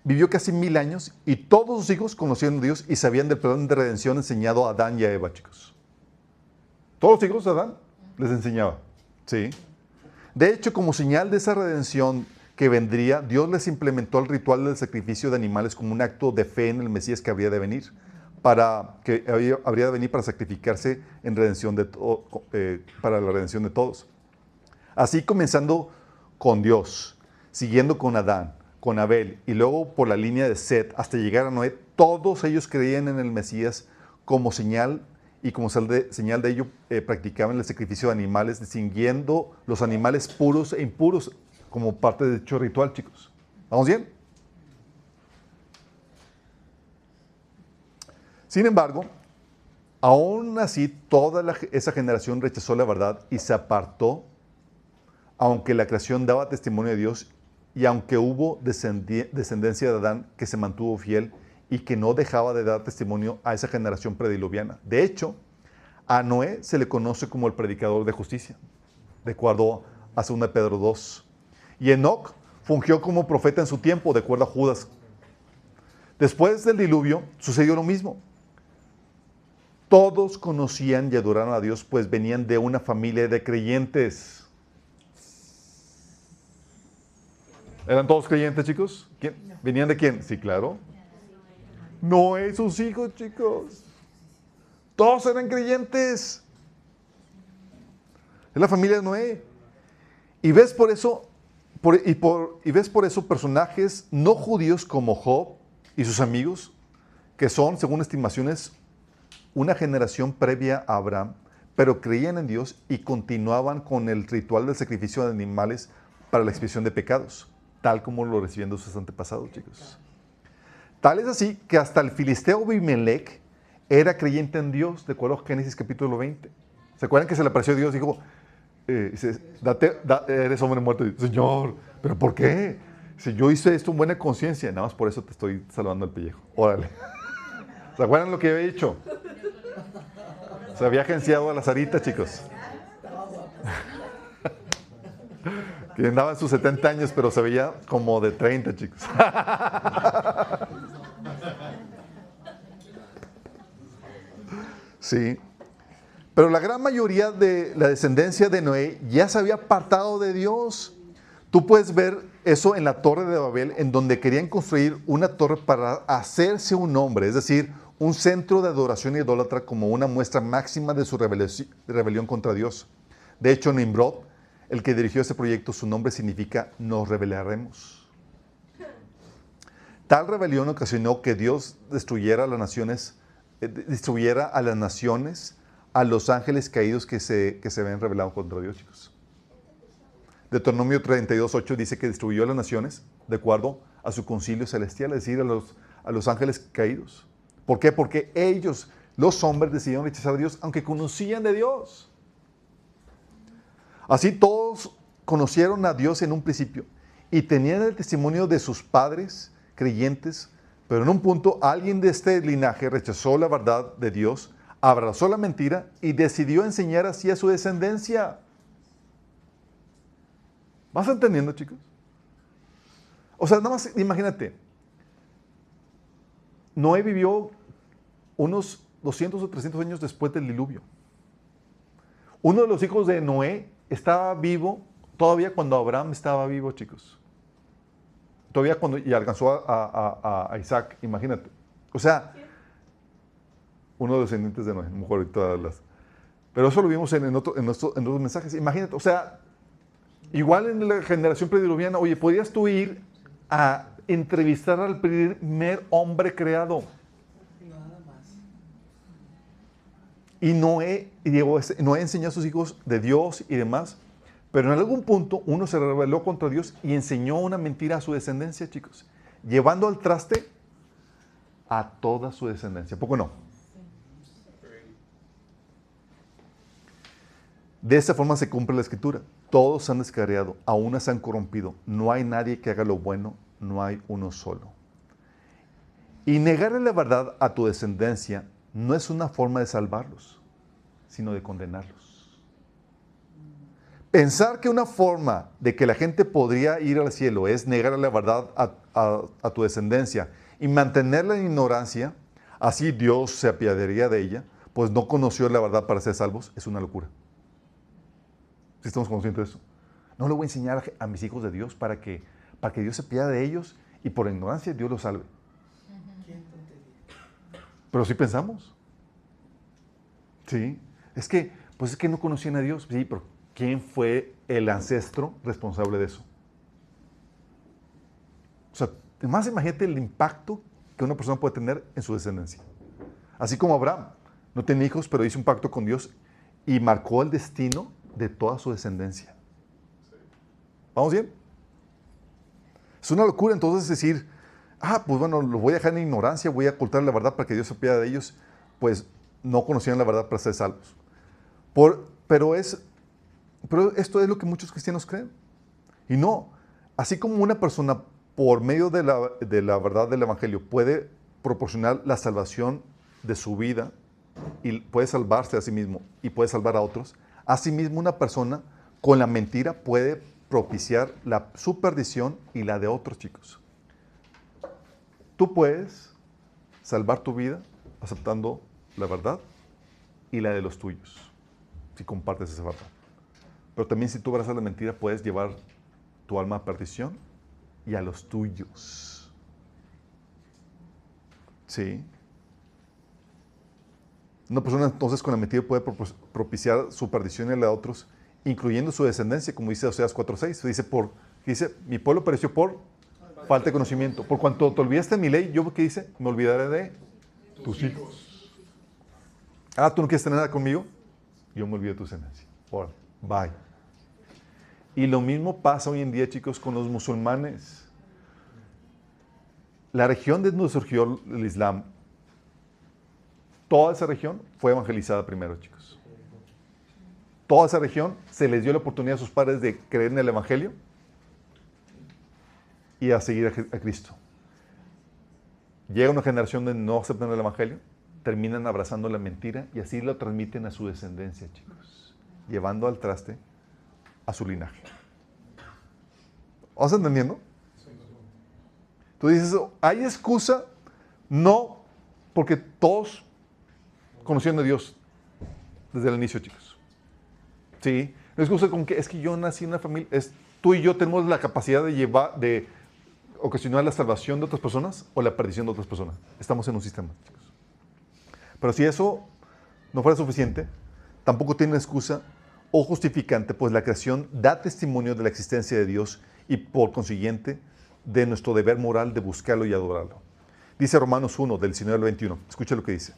vivió casi 1000 años y todos sus hijos conocieron a Dios y sabían del plan de redención enseñado a Adán y a Eva, chicos. Todos los hijos de Adán les enseñaba. Sí. De hecho, como señal de esa redención que vendría, Dios les implementó el ritual del sacrificio de animales como un acto de fe en el Mesías que habría de venir, habría de venir para sacrificarse en redención para la redención de todos. Así comenzando con Dios, siguiendo con Adán, con Abel y luego por la línea de Set hasta llegar a Noé, todos ellos creían en el Mesías como señal y como señal de ello practicaban el sacrificio de animales, distinguiendo los animales puros e impuros como parte de dicho ritual, chicos. ¿Vamos bien? Sin embargo, aún así, toda esa generación rechazó la verdad y se apartó, aunque la creación daba testimonio de Dios y aunque hubo descendencia de Adán que se mantuvo fiel y que no dejaba de dar testimonio a esa generación prediluviana. De hecho, a Noé se le conoce como el predicador de justicia, de acuerdo a 2 Pedro 2. Y Enoc fungió como profeta en su tiempo, de acuerdo a Judas. Después del diluvio sucedió lo mismo. Todos conocían y adoraron a Dios, pues venían de una familia de creyentes. ¿Eran todos creyentes, chicos? ¿Quién? ¿Venían de quién? Sí, claro. Noé y sus hijos, chicos. Todos eran creyentes. Es la familia de Noé. Y ves por eso, personajes no judíos como Job y sus amigos, que son, según estimaciones, una generación previa a Abraham, pero creían en Dios y continuaban con el ritual del sacrificio de animales para la expiación de pecados, tal como lo recibían sus antepasados, chicos. Tal es así que hasta el filisteo Abimelech era creyente en Dios, de acuerdo a Génesis capítulo 20. ¿Se acuerdan que se le apareció Dios y dijo, eres hombre muerto? Y, Señor, ¿pero por qué? Si yo hice esto en buena conciencia, nada más por eso te estoy salvando el pellejo. Órale. ¿Se acuerdan lo que había dicho? Se había agenciado a la Sarita, chicos. Que andaba en sus 70 años, pero se veía como de 30, chicos. Sí. Pero la gran mayoría de la descendencia de Noé ya se había apartado de Dios. Tú puedes ver eso en la Torre de Babel, en donde querían construir una torre para hacerse un nombre, es decir, un centro de adoración idólatra como una muestra máxima de su rebelión contra Dios. De hecho, Nimrod, el que dirigió ese proyecto, su nombre significa nos rebelaremos. Tal rebelión ocasionó que Dios destruyera a las naciones, a los ángeles caídos que se habían rebelado contra Dios, chicos. Deuteronomio 32:8 dice que destruyó a las naciones de acuerdo a su concilio celestial, es decir, a los ángeles caídos. ¿Por qué? Porque ellos, los hombres, decidieron rechazar a Dios, aunque conocían de Dios. Así todos conocieron a Dios en un principio y tenían el testimonio de sus padres creyentes, pero en un punto alguien de este linaje rechazó la verdad de Dios, abrazó la mentira y decidió enseñar así a su descendencia. ¿Vas entendiendo, chicos? O sea, nada más imagínate. Noé vivió unos 200 o 300 años después del diluvio. Uno de los hijos de Noé estaba vivo todavía cuando Abraham estaba vivo, chicos. Todavía cuando y alcanzó a Isaac, imagínate. O sea, uno de los descendientes de Noé, mejor todas las. Pero eso lo vimos en otros mensajes. Imagínate, o sea, igual en la generación prediluviana, oye, podrías tú ir a entrevistar al primer hombre creado. Nada más. Y Noé enseñó a sus hijos de Dios y demás, pero en algún punto uno se rebeló contra Dios y enseñó una mentira a su descendencia, chicos, llevando al traste a toda su descendencia. ¿Poco no? De esa forma se cumple la Escritura. Todos se han descarriado, a una se han corrompido. No hay nadie que haga lo bueno, no hay uno solo. Y negarle la verdad a tu descendencia no es una forma de salvarlos, sino de condenarlos. Pensar que una forma de que la gente podría ir al cielo es negar la verdad a tu descendencia y mantenerla en ignorancia, así Dios se apiadaría de ella, pues no conoció la verdad para ser salvos, es una locura. ¿Sí estamos conscientes de eso? No le voy a enseñar a mis hijos de Dios para que Dios se apiade de ellos y por ignorancia Dios los salve. Pero sí pensamos. Sí. Es que no conocían a Dios. Sí, pero ¿quién fue el ancestro responsable de eso? O sea, además imagínate el impacto que una persona puede tener en su descendencia. Así como Abraham no tenía hijos, pero hizo un pacto con Dios y marcó el destino de toda su descendencia. ¿Vamos bien? Es una locura entonces decir, pues bueno, lo voy a dejar en ignorancia, voy a ocultar la verdad para que Dios se apiade de ellos, pues no conocían la verdad para ser salvos. Pero esto es lo que muchos cristianos creen. Y no, así como una persona por medio de la verdad del Evangelio puede proporcionar la salvación de su vida y puede salvarse a sí mismo y puede salvar a otros, asimismo una persona con la mentira puede propiciar su perdición y la de otros, chicos. Tú puedes salvar tu vida aceptando la verdad y la de los tuyos, si compartes esa verdad. Pero también si tú abrazas la mentira, puedes llevar tu alma a perdición y a los tuyos. ¿Sí? Una persona entonces con la mentira puede propiciar su perdición y la de otros, incluyendo su descendencia, como dice Oseas 4:6. Dice, mi pueblo pereció por falta de conocimiento. Por cuanto te olvidaste de mi ley, yo, ¿qué dice? Me olvidaré de tus hijos. ¿Tú no quieres tener nada conmigo? Yo me olvido de tu descendencia. Bye. Y lo mismo pasa hoy en día, chicos, con los musulmanes. La región de donde surgió el Islam, toda esa región fue evangelizada primero, chicos. Toda esa región se les dio la oportunidad a sus padres de creer en el Evangelio y a seguir a Cristo. Llega una generación de no aceptan el Evangelio, terminan abrazando la mentira y así lo transmiten a su descendencia, chicos, llevando al traste a su linaje. ¿Vas entendiendo? Tú dices, ¿hay excusa? No, porque todos conocían a Dios desde el inicio, chicos. Sí, no es excusa con que es que yo nací en una familia, tú y yo tenemos la capacidad de ocasionar la salvación de otras personas o la perdición de otras personas. Estamos en un sistema, chicos. Pero si eso no fuera suficiente, tampoco tiene excusa o justificante, pues la creación da testimonio de la existencia de Dios y por consiguiente de nuestro deber moral de buscarlo y adorarlo. Dice Romanos 1, del 19 al 21. Escucha lo que dice.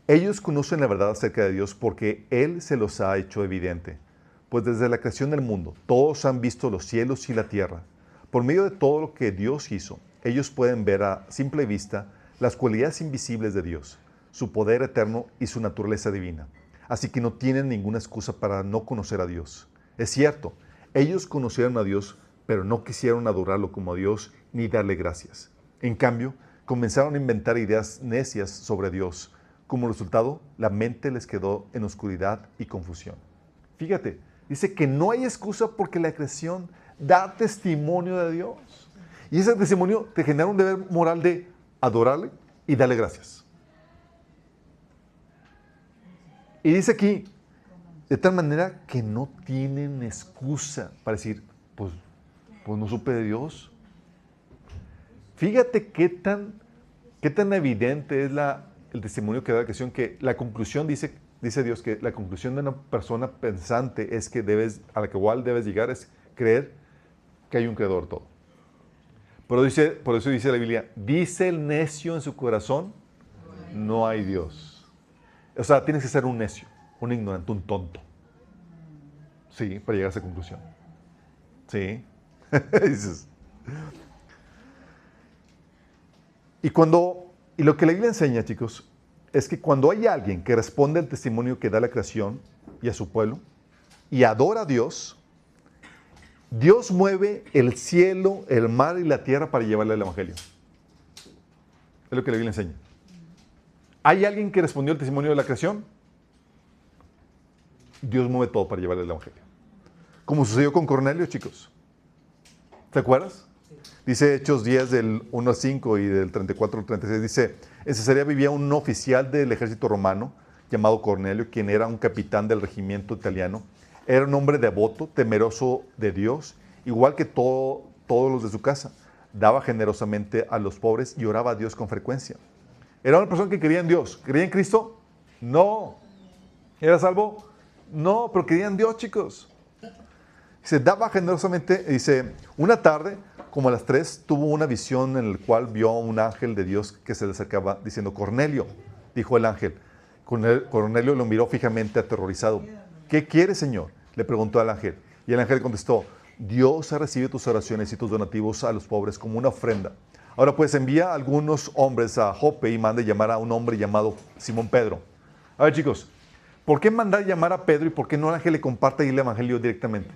Ellos conocen la verdad acerca de Dios porque Él se los ha hecho evidente. Pues desde la creación del mundo, todos han visto los cielos y la tierra. Por medio de todo lo que Dios hizo, ellos pueden ver a simple vista las cualidades invisibles de Dios, su poder eterno y su naturaleza divina. Así que no tienen ninguna excusa para no conocer a Dios. Es cierto, ellos conocieron a Dios, pero no quisieron adorarlo como a Dios ni darle gracias. En cambio, comenzaron a inventar ideas necias sobre Dios. Como resultado, la mente les quedó en oscuridad y confusión. Fíjate, dice que no hay excusa porque la creación da testimonio de Dios. Y ese testimonio te genera un deber moral de adorarle y darle gracias. Y dice aquí, de tal manera que no tienen excusa para decir, pues no supe de Dios. Fíjate qué tan evidente es el testimonio que da la creación, que la conclusión, dice Dios, que la conclusión de una persona pensante es que a la que igual debes llegar es creer que hay un creador de todo. Por eso dice la Biblia, dice el necio en su corazón, no hay Dios. O sea, tienes que ser un necio, un ignorante, un tonto. Sí, para llegar a esa conclusión. Sí. Dices. Y lo que la Biblia enseña, chicos, es que cuando hay alguien que responde al testimonio que da la creación y a su pueblo y adora a Dios, Dios mueve el cielo, el mar y la tierra para llevarle el Evangelio. Es lo que la Biblia enseña. ¿Hay alguien que respondió al testimonio de la creación? Dios mueve todo para llevarle el evangelio. Como sucedió con Cornelio, chicos. ¿Te acuerdas? Dice Hechos 10 del 1 al 5 y del 34 al 36. Dice, en Cesarea vivía un oficial del ejército romano llamado Cornelio, quien era un capitán del regimiento italiano. Era un hombre devoto, temeroso de Dios, igual que todos los de su casa. Daba generosamente a los pobres y oraba a Dios con frecuencia. ¿Era una persona que creía en Dios? ¿Creía en Cristo? No. ¿Era salvo? No, pero creía en Dios, chicos. Dice, daba generosamente, dice, una tarde, como a las 3, tuvo una visión en la cual vio a un ángel de Dios que se le acercaba diciendo, Cornelio, dijo el ángel. Cornelio lo miró fijamente aterrorizado. ¿Qué quieres, Señor?, le preguntó al ángel. Y el ángel contestó, Dios ha recibido tus oraciones y tus donativos a los pobres como una ofrenda. Ahora pues envía a algunos hombres a Jope y manda llamar a un hombre llamado Simón Pedro. A ver, chicos, ¿por qué mandar llamar a Pedro y por qué no el ángel le comparte el evangelio directamente?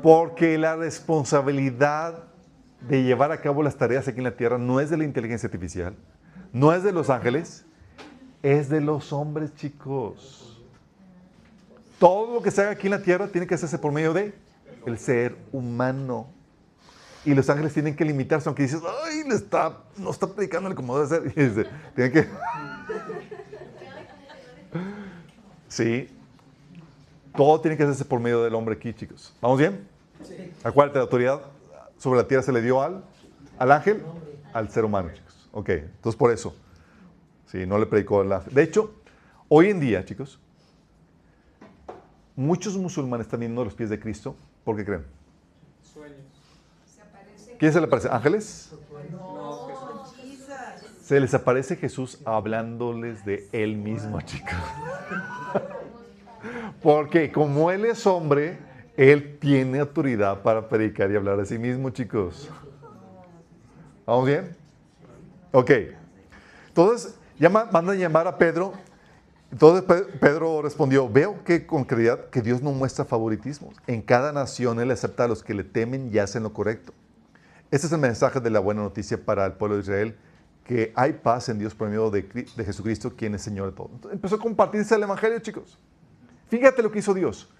Porque la responsabilidad de llevar a cabo las tareas aquí en la tierra no es de la inteligencia artificial, no es de los ángeles, es de los hombres, chicos. Todo lo que se haga aquí en la tierra tiene que hacerse por medio de el ser humano. Y los ángeles tienen que limitarse, aunque dices, ay, no está predicándole como debe ser. Y dice, tienen que... Sí. Todo tiene que hacerse por medio del hombre aquí, chicos. ¿Vamos bien? Sí. Acuérdate, la autoridad sobre la tierra se le dio al ángel, al ser humano, chicos. Ok, entonces por eso. Sí, no le predicó al ángel. De hecho, hoy en día, chicos, muchos musulmanes están yendo a los pies de Cristo. ¿Por qué creen? Sueños. ¿Quién se le aparece? ¿Ángeles? No, Se les aparece Jesús hablándoles de Él mismo, chicos. Porque como Él es hombre, Él tiene autoridad para predicar y hablar de sí mismo, chicos. ¿Vamos bien? Ok. Entonces, mandan llamar a Pedro. Entonces Pedro respondió, veo que con claridad que Dios no muestra favoritismos. En cada nación Él acepta a los que le temen y hacen lo correcto. Este es el mensaje de la buena noticia para el pueblo de Israel, que hay paz en Dios por medio de Jesucristo, quien es Señor de todo. Entonces, empezó a compartirse el evangelio, chicos. Fíjate lo que hizo Dios.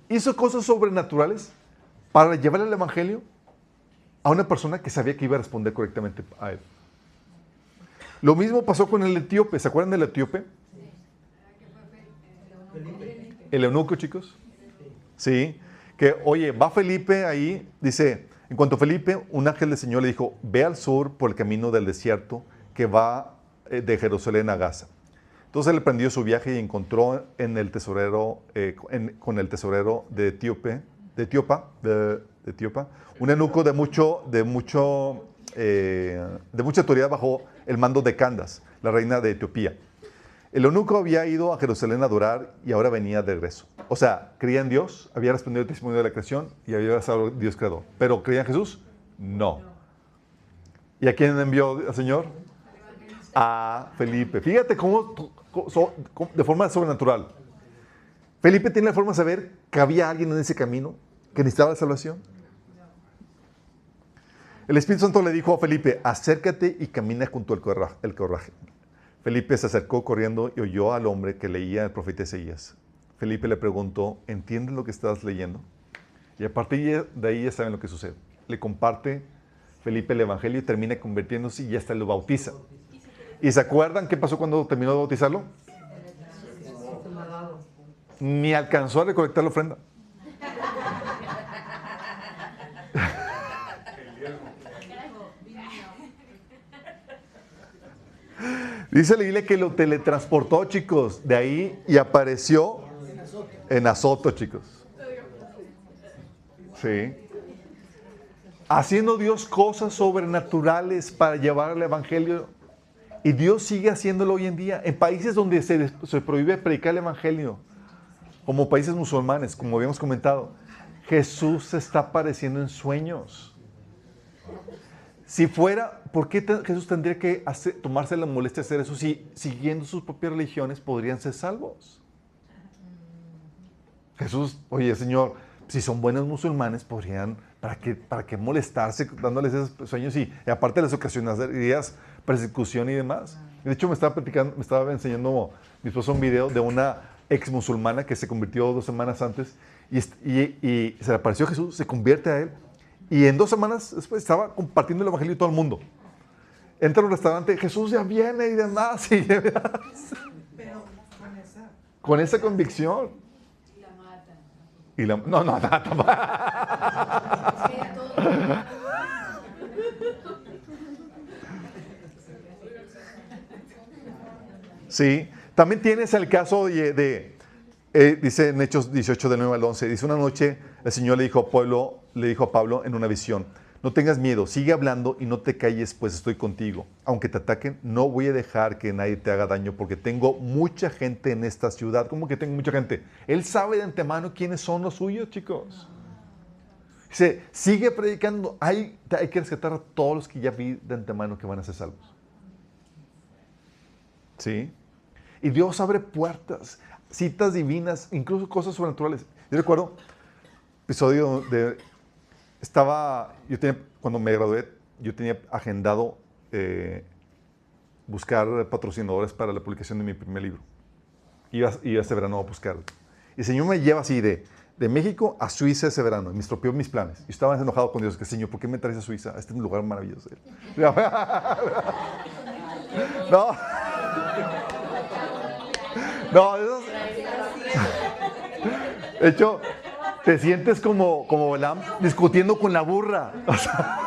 Hizo cosas sobrenaturales para llevarle el evangelio a una persona que sabía que iba a responder correctamente a él. Lo mismo pasó con el etíope. ¿Se acuerdan del etíope? El eunuco, chicos. Sí. Que, oye, va Felipe ahí, dice, en cuanto a Felipe, un ángel del Señor le dijo, ve al sur por el camino del desierto que va de Jerusalén a Gaza. Entonces él emprendió su viaje y encontró en el tesorero, con el tesorero de Etíopa, un eunuco de mucha autoridad bajo el mando de Candace, la reina de Etiopía. El eunuco había ido a Jerusalén a adorar y ahora venía de regreso. O sea, creía en Dios, había respondido el testimonio de la creación y había sido Dios creador. ¿Pero creía en Jesús? No. ¿Y a quién envió el Señor? A Felipe. Fíjate cómo de forma sobrenatural. Felipe tiene la forma de saber que había alguien en ese camino que necesitaba la salvación. El Espíritu Santo le dijo a Felipe, acércate y camina junto al corraje. Felipe se acercó corriendo y oyó al hombre que leía el profeta Isaías. Felipe le preguntó, ¿entiendes lo que estás leyendo? Y a partir de ahí ya saben lo que sucede. Le comparte Felipe el evangelio y termina convirtiéndose y hasta lo bautiza. ¿Y se acuerdan qué pasó cuando terminó de bautizarlo? Ni alcanzó a recolectar la ofrenda. Dice la Biblia que lo teletransportó, chicos, de ahí y apareció en Azoto, chicos. Sí. Haciendo Dios cosas sobrenaturales para llevar el evangelio. Y Dios sigue haciéndolo hoy en día. En países donde se prohíbe predicar el evangelio, como países musulmanes, como habíamos comentado, Jesús se está apareciendo en sueños. Si fuera, ¿por qué Jesús tendría que tomarse la molestia de hacer eso si siguiendo sus propias religiones podrían ser salvos? Jesús, oye, Señor, si son buenos musulmanes, podrían, ¿para qué molestarse dándoles esos sueños? Y aparte les ocasionarías persecución y demás. De hecho, me estaba enseñando mi esposo un video de una ex musulmana que se convirtió 2 semanas antes y se le apareció Jesús, se convierte a él y en 2 semanas después estaba compartiendo el evangelio a todo el mundo. Entra a un restaurante, Jesús ya viene y demás. Pero con esa convicción. Y la matan. No, tampoco. Es que ya todo. Sí, también tienes el caso dice en Hechos 18 del 9 al 11, dice una noche el Señor le dijo a Pablo en una visión, no tengas miedo, sigue hablando y no te calles, pues estoy contigo. Aunque te ataquen, no voy a dejar que nadie te haga daño porque tengo mucha gente en esta ciudad. ¿Cómo que tengo mucha gente? Él sabe de antemano quiénes son los suyos, chicos. Dice, sigue predicando, hay que rescatar a todos los que ya vi de antemano que van a ser salvos. ¿Sí? Y Dios abre puertas, citas divinas, incluso cosas sobrenaturales. Yo recuerdo episodio cuando me gradué, yo tenía agendado buscar patrocinadores para la publicación de mi primer libro. Iba este verano a buscar. Y el Señor me lleva así de México a Suiza ese verano, y me estropeó mis planes. Y estaba enojado con Dios, que Señor, ¿por qué me traes a Suiza? Este es un lugar maravilloso. No. No, de hecho, te sientes como Balaam discutiendo con la burra. O sea,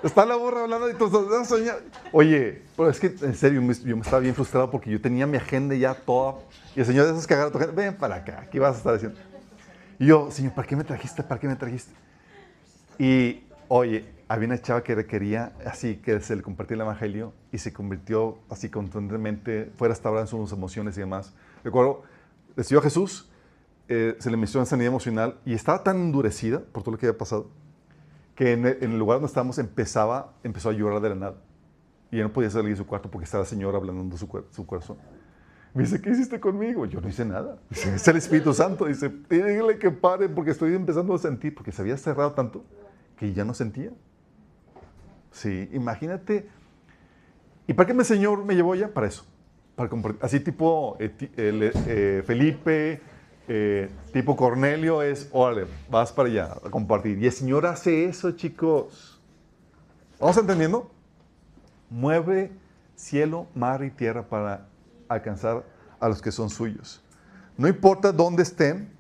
está la burra hablando y tú estás soñando. Oye, pero es que en serio, yo me estaba bien frustrado porque yo tenía mi agenda ya toda. Y el Señor de esos que agarra tu agenda, ven para acá, ¿qué vas a estar haciendo? Y yo, Señor, ¿para qué me trajiste? ¿Para qué me trajiste? Y, oye, había una chava que quería así que se le compartía el evangelio y se convirtió así contundentemente, fue restaurada en sus emociones y demás. Recuerdo, recibió a Jesús, se le metió en sanidad emocional y estaba tan endurecida por todo lo que había pasado que en el lugar donde estábamos empezó a llorar de la nada. Y ya no podía salir de su cuarto porque estaba el Señor ablandando su corazón. Me dice, ¿qué hiciste conmigo? Yo no hice nada. Dice, es el Espíritu Santo. Dice, dígale que pare porque estoy empezando a sentir, porque se había cerrado tanto que ya no sentía. Sí, imagínate. ¿Y para qué el Señor me llevó ya? Para eso. Para compartir. Así tipo Felipe, tipo Cornelio es, órale, vas para allá a compartir. Y el Señor hace eso, chicos. ¿Vamos entendiendo? Mueve cielo, mar y tierra para alcanzar a los que son suyos. No importa dónde estén,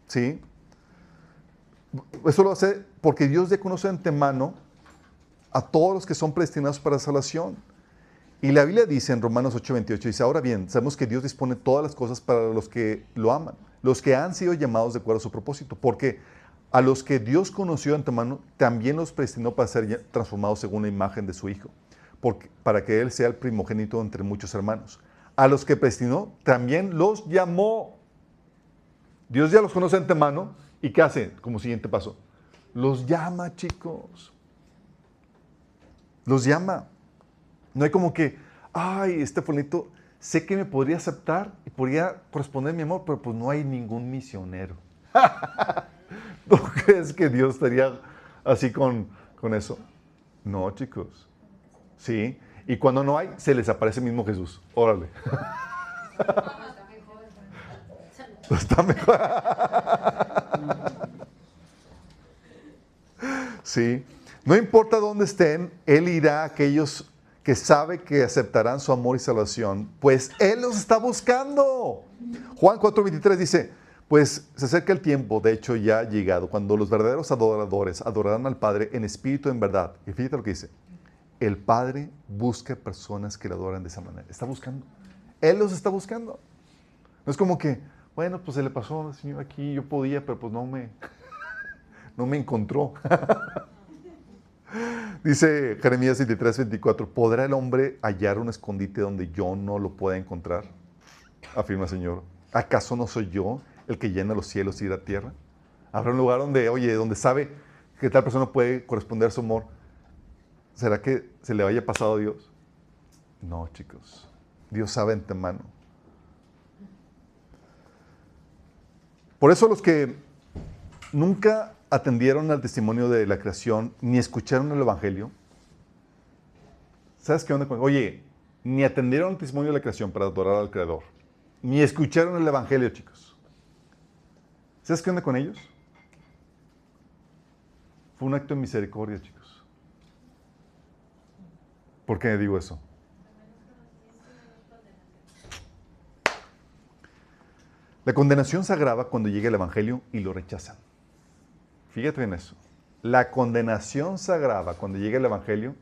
¿sí? Eso lo hace porque Dios ya conoce de antemano a todos los que son predestinados para salvación. Y la Biblia dice en Romanos 8:28, dice, ahora bien, sabemos que Dios dispone todas las cosas para los que lo aman, los que han sido llamados de acuerdo a su propósito, porque a los que Dios conoció de antemano, también los predestinó para ser transformados según la imagen de su Hijo, para que Él sea el primogénito entre muchos hermanos. A los que predestinó, también los llamó. Dios ya los conoce de antemano, ¿y qué hace como siguiente paso? Los llama, chicos. Los llama. No hay como que, ay, este fulanito, sé que me podría aceptar y podría corresponder a mi amor, pero pues no hay ningún misionero. ¿Tú crees que Dios estaría así con eso? No, chicos. Sí. Y cuando no hay, se les aparece mismo Jesús. Órale. Está mejor. Sí. No importa dónde estén, Él irá a aquellos que sabe que aceptarán su amor y salvación, pues Él los está buscando. Juan 4:23 dice, pues se acerca el tiempo, de hecho ya ha llegado, cuando los verdaderos adoradores adorarán al Padre en espíritu y en verdad. Y fíjate lo que dice. El Padre busca personas que le adoran de esa manera. Está buscando. Él los está buscando. No es como que, bueno, pues se le pasó al Señor aquí, yo podía, pero pues no me encontró. Dice Jeremías 23:24, ¿podrá el hombre hallar un escondite donde yo no lo pueda encontrar? Afirma el Señor. ¿Acaso no soy yo el que llena los cielos y la tierra? Habrá un lugar donde sabe que tal persona puede corresponder a su amor. ¿Será que se le haya pasado a Dios? No, chicos. Dios sabe de antemano. Por eso los que nunca atendieron al testimonio de la creación ni escucharon el Evangelio, ¿Sabes qué onda con? Oye, ni atendieron el testimonio de la creación para adorar al Creador. Ni escucharon el Evangelio, chicos. ¿Sabes qué onda con ellos? Fue un acto de misericordia, chicos. ¿Por qué digo eso? La condenación se agrava cuando llega el Evangelio y lo rechazan. Fíjate en eso. La condenación se agrava cuando llega el Evangelio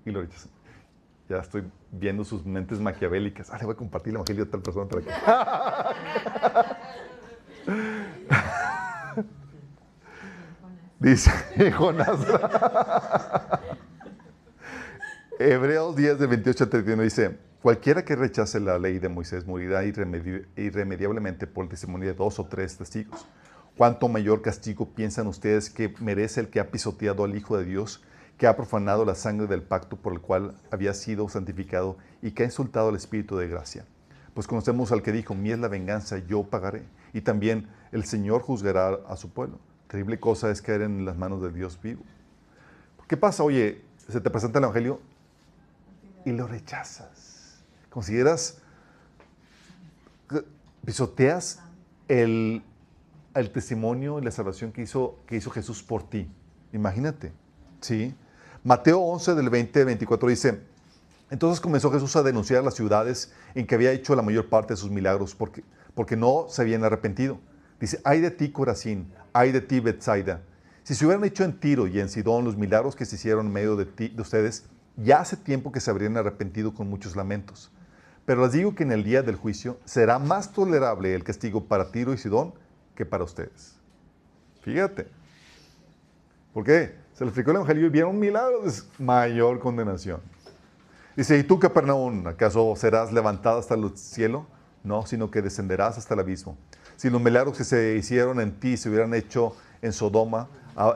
y lo rechazan. Ya estoy viendo sus mentes maquiavélicas. Le voy a compartir el Evangelio a tal persona para que... Dice Jonás. Hebreos 10, de 28 a 31 dice: cualquiera que rechace la ley de Moisés morirá irremediablemente por el testimonio de 2 o 3 testigos. ¿Cuánto mayor castigo piensan ustedes que merece el que ha pisoteado al Hijo de Dios, que ha profanado la sangre del pacto por el cual había sido santificado y que ha insultado al Espíritu de gracia? Pues conocemos al que dijo: mía es la venganza, yo pagaré. Y también el Señor juzgará a su pueblo. Terrible cosa es caer en las manos de Dios vivo. ¿Qué pasa? Oye, se te presenta el Evangelio y lo rechazas. Consideras, pisoteas el testimonio y la salvación que hizo Jesús por ti. Imagínate, ¿sí? Mateo 11, del 20 al 24 dice: entonces comenzó Jesús a denunciar las ciudades en que había hecho la mayor parte de sus milagros porque no se habían arrepentido. Dice: ay de ti, Corazín, ay de ti, Betsaida. Si se hubieran hecho en Tiro y en Sidón los milagros que se hicieron en medio de ustedes, ya hace tiempo que se habrían arrepentido con muchos lamentos. Pero les digo que en el día del juicio será más tolerable el castigo para Tiro y Sidón que para ustedes. Fíjate. ¿Por qué? Se les explicó el Evangelio y vieron milagros, mayor condenación. Dice: ¿y tú, Capernaum, acaso serás levantado hasta el cielo? No, sino que descenderás hasta el abismo. Si los milagros que se hicieron en ti se hubieran hecho en Sodoma,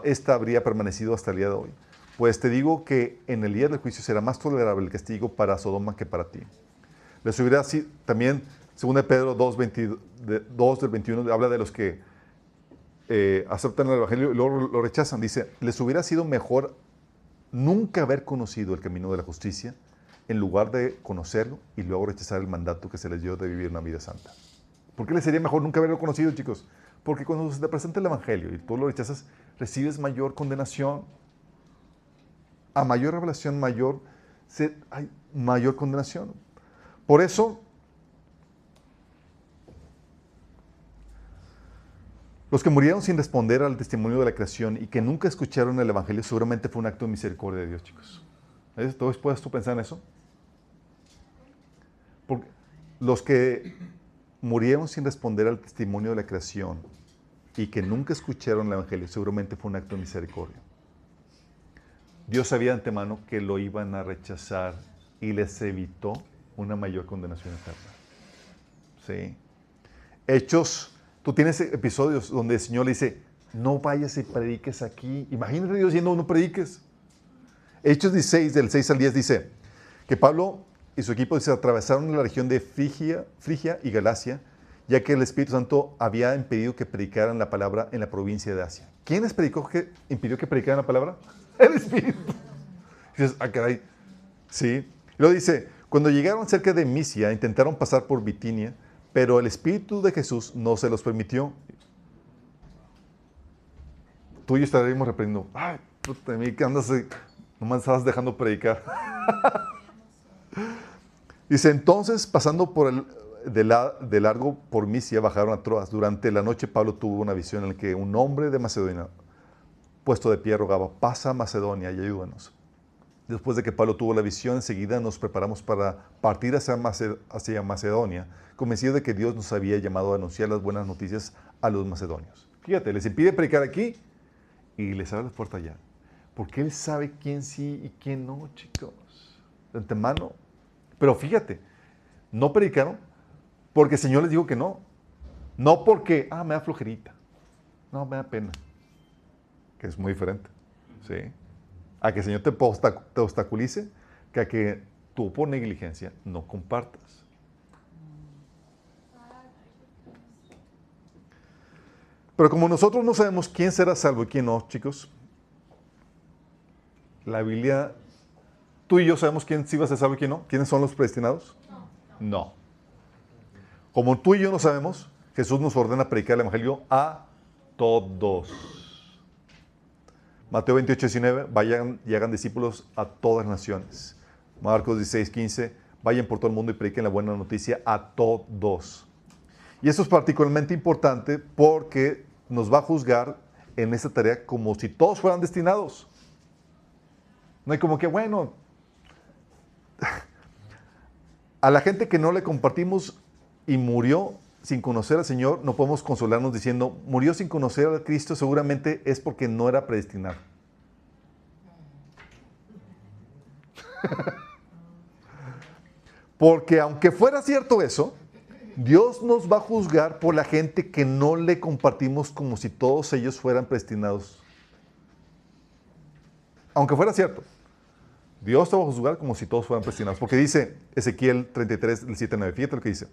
esta habría permanecido hasta el día de hoy. Pues te digo que en el día del juicio será más tolerable el castigo para Sodoma que para ti. Les hubiera así, también, según Pedro 2, del 21, habla de los que aceptan el Evangelio y luego lo rechazan. Dice: les hubiera sido mejor nunca haber conocido el camino de la justicia en lugar de conocerlo y luego rechazar el mandato que se les dio de vivir una vida santa. ¿Por qué les sería mejor nunca haberlo conocido, chicos? Porque cuando se te presenta el Evangelio y tú lo rechazas, recibes mayor condenación. A mayor revelación, hay mayor condenación. Por eso, los que murieron sin responder al testimonio de la creación y que nunca escucharon el Evangelio, seguramente fue un acto de misericordia de Dios, chicos. ¿Puedes tú pensar en eso? Porque los que murieron sin responder al testimonio de la creación y que nunca escucharon el Evangelio, seguramente fue un acto de misericordia. Dios sabía de antemano que lo iban a rechazar y les evitó una mayor condenación eterna. ¿Sí? Hechos, tú tienes episodios donde el Señor le dice: no vayas y prediques aquí. Imagínate Dios diciendo: no prediques. Hechos 16, del 6 al 10 dice que Pablo y su equipo se atravesaron la región de Frigia y Galacia, ya que el Espíritu Santo había impedido que predicaran la palabra en la provincia de Asia. ¿Quién les impidió que predicaran la palabra? El Espíritu. Y dices: ah, caray. Sí. Y luego dice: cuando llegaron cerca de Misia, intentaron pasar por Bitinia, pero el Espíritu de Jesús no se los permitió. Tú y yo estaríamos reprendiendo: ay, puta de mí, que andas, nomás estabas dejando predicar. Dice: entonces, pasando de largo por Misia, bajaron a Troas. Durante la noche Pablo tuvo una visión en la que un hombre de Macedonia, puesto de pie, rogaba: pasa a Macedonia y ayúdanos. Después de que Pablo tuvo la visión, enseguida nos preparamos para partir hacia Macedonia, convencidos de que Dios nos había llamado a anunciar las buenas noticias a los macedonios. Fíjate, les impide predicar aquí y les abre la puerta allá. Porque Él sabe quién sí y quién no, chicos. De antemano. Pero fíjate, no predicaron porque el Señor les dijo que no. No porque, me da flojerita. No, me da pena. Que es muy diferente. ¿Sí? A que el Señor te obstaculice, que a que tú por negligencia no compartas. Pero como nosotros no sabemos quién será salvo y quién no, chicos, la Biblia ¿Tú y yo sabemos quién sí va a ser salvo y quién no? ¿Quiénes son los predestinados? No. Como tú y yo no sabemos, Jesús nos ordena predicar el evangelio a todos. Mateo 28:19, vayan y hagan discípulos a todas las naciones. Marcos 16:15, vayan por todo el mundo y prediquen la buena noticia a todos. Y esto es particularmente importante porque nos va a juzgar en esta tarea como si todos fueran destinados. No hay como que, bueno, a la gente que no le compartimos y murió sin conocer al Señor, no podemos consolarnos diciendo, murió sin conocer a Cristo, seguramente es porque no era predestinado. Porque aunque fuera cierto eso, Dios nos va a juzgar por la gente que no le compartimos como si todos ellos fueran predestinados. Aunque fuera cierto, Dios te va a juzgar como si todos fueran predestinados. Porque dice Ezequiel 33, del 7 al 9, fíjate lo que dice.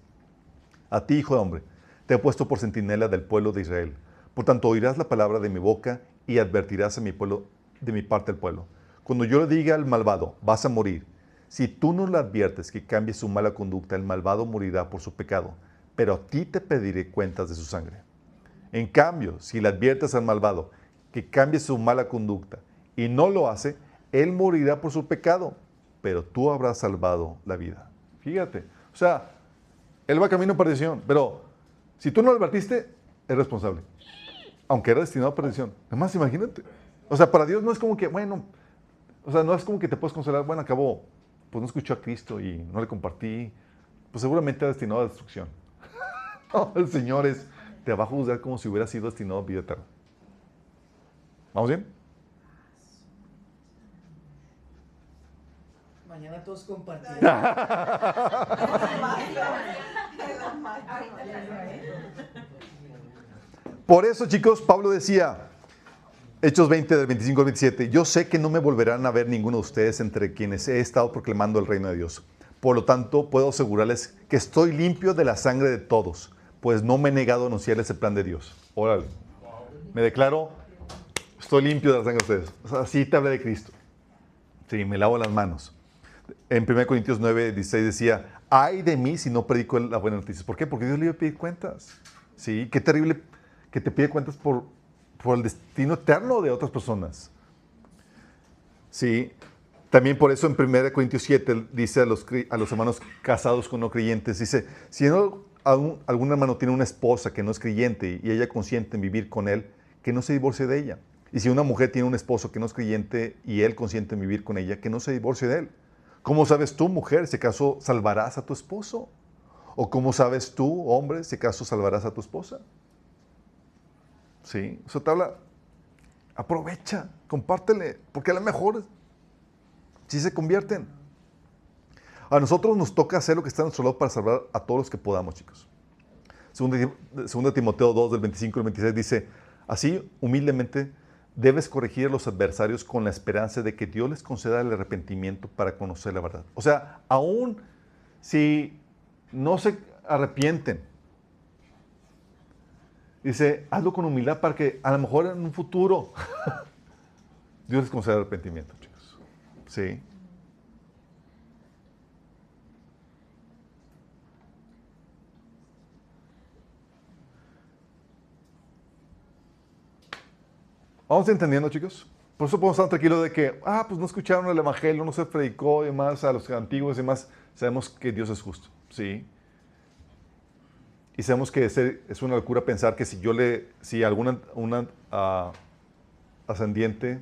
A ti, hijo de hombre, te he puesto por centinela del pueblo de Israel. Por tanto, oirás la palabra de mi boca y advertirás a mi pueblo, de mi parte al pueblo. Cuando yo le diga al malvado, vas a morir, si tú no le adviertes que cambie su mala conducta, el malvado morirá por su pecado, pero a ti te pediré cuentas de su sangre. En cambio, si le adviertes al malvado que cambie su mala conducta y no lo hace, él morirá por su pecado, pero tú habrás salvado la vida. Fíjate, o sea, él va camino a perdición, pero si tú no lo advertiste, es responsable. Aunque era destinado a perdición. Además, imagínate. O sea, para Dios no es como que, bueno, o sea, no es como que te puedes consolar, bueno, acabó, pues no escuchó a Cristo y no le compartí, pues seguramente era destinado a destrucción. No, el Señor te va a juzgar como si hubiera sido destinado a vida eterna. ¿Vamos bien? Mañana todos compartirán. Por eso, chicos, Pablo decía, Hechos 20, del 25 al 27, yo sé que no me volverán a ver ninguno de ustedes entre quienes he estado proclamando el reino de Dios. Por lo tanto, puedo asegurarles que estoy limpio de la sangre de todos, pues no me he negado a anunciarles el plan de Dios. Órale. Me declaro, estoy limpio de la sangre de ustedes. O sea, así te hablé de Cristo. Sí, me lavo las manos. En 1 Corintios 9, 16 decía, ay de mí si no predico la buena noticia. ¿Por qué? Porque Dios le iba a pedir cuentas. Sí, qué terrible que te pide cuentas por el destino eterno de otras personas. Sí, también por eso en 1 Corintios 7 dice a los hermanos casados con no creyentes, dice, si algún hermano tiene una esposa que no es creyente y ella consiente en vivir con él, que no se divorcie de ella. Y si una mujer tiene un esposo que no es creyente y él consiente en vivir con ella, que no se divorcie de él. ¿Cómo sabes tú, mujer, si acaso salvarás a tu esposo? ¿O cómo sabes tú, hombre, si acaso salvarás a tu esposa? Sí, eso te habla. Aprovecha, compártele, porque a lo mejor sí se convierten. A nosotros nos toca hacer lo que está a nuestro lado para salvar a todos los que podamos, chicos. Segunda Timoteo 2, del 25 al 26 dice, así, humildemente, debes corregir a los adversarios con la esperanza de que Dios les conceda el arrepentimiento para conocer la verdad. O sea, aún si no se arrepienten, dice, hazlo con humildad para que a lo mejor en un futuro Dios les conceda arrepentimiento, chicos. Sí. ¿Vamos entendiendo, chicos? Por eso podemos estar tranquilos de que, pues no escucharon el evangelio, no se predicó y demás a los antiguos y demás. Sabemos que Dios es justo, ¿sí? Y sabemos que es una locura pensar que si alguna ascendiente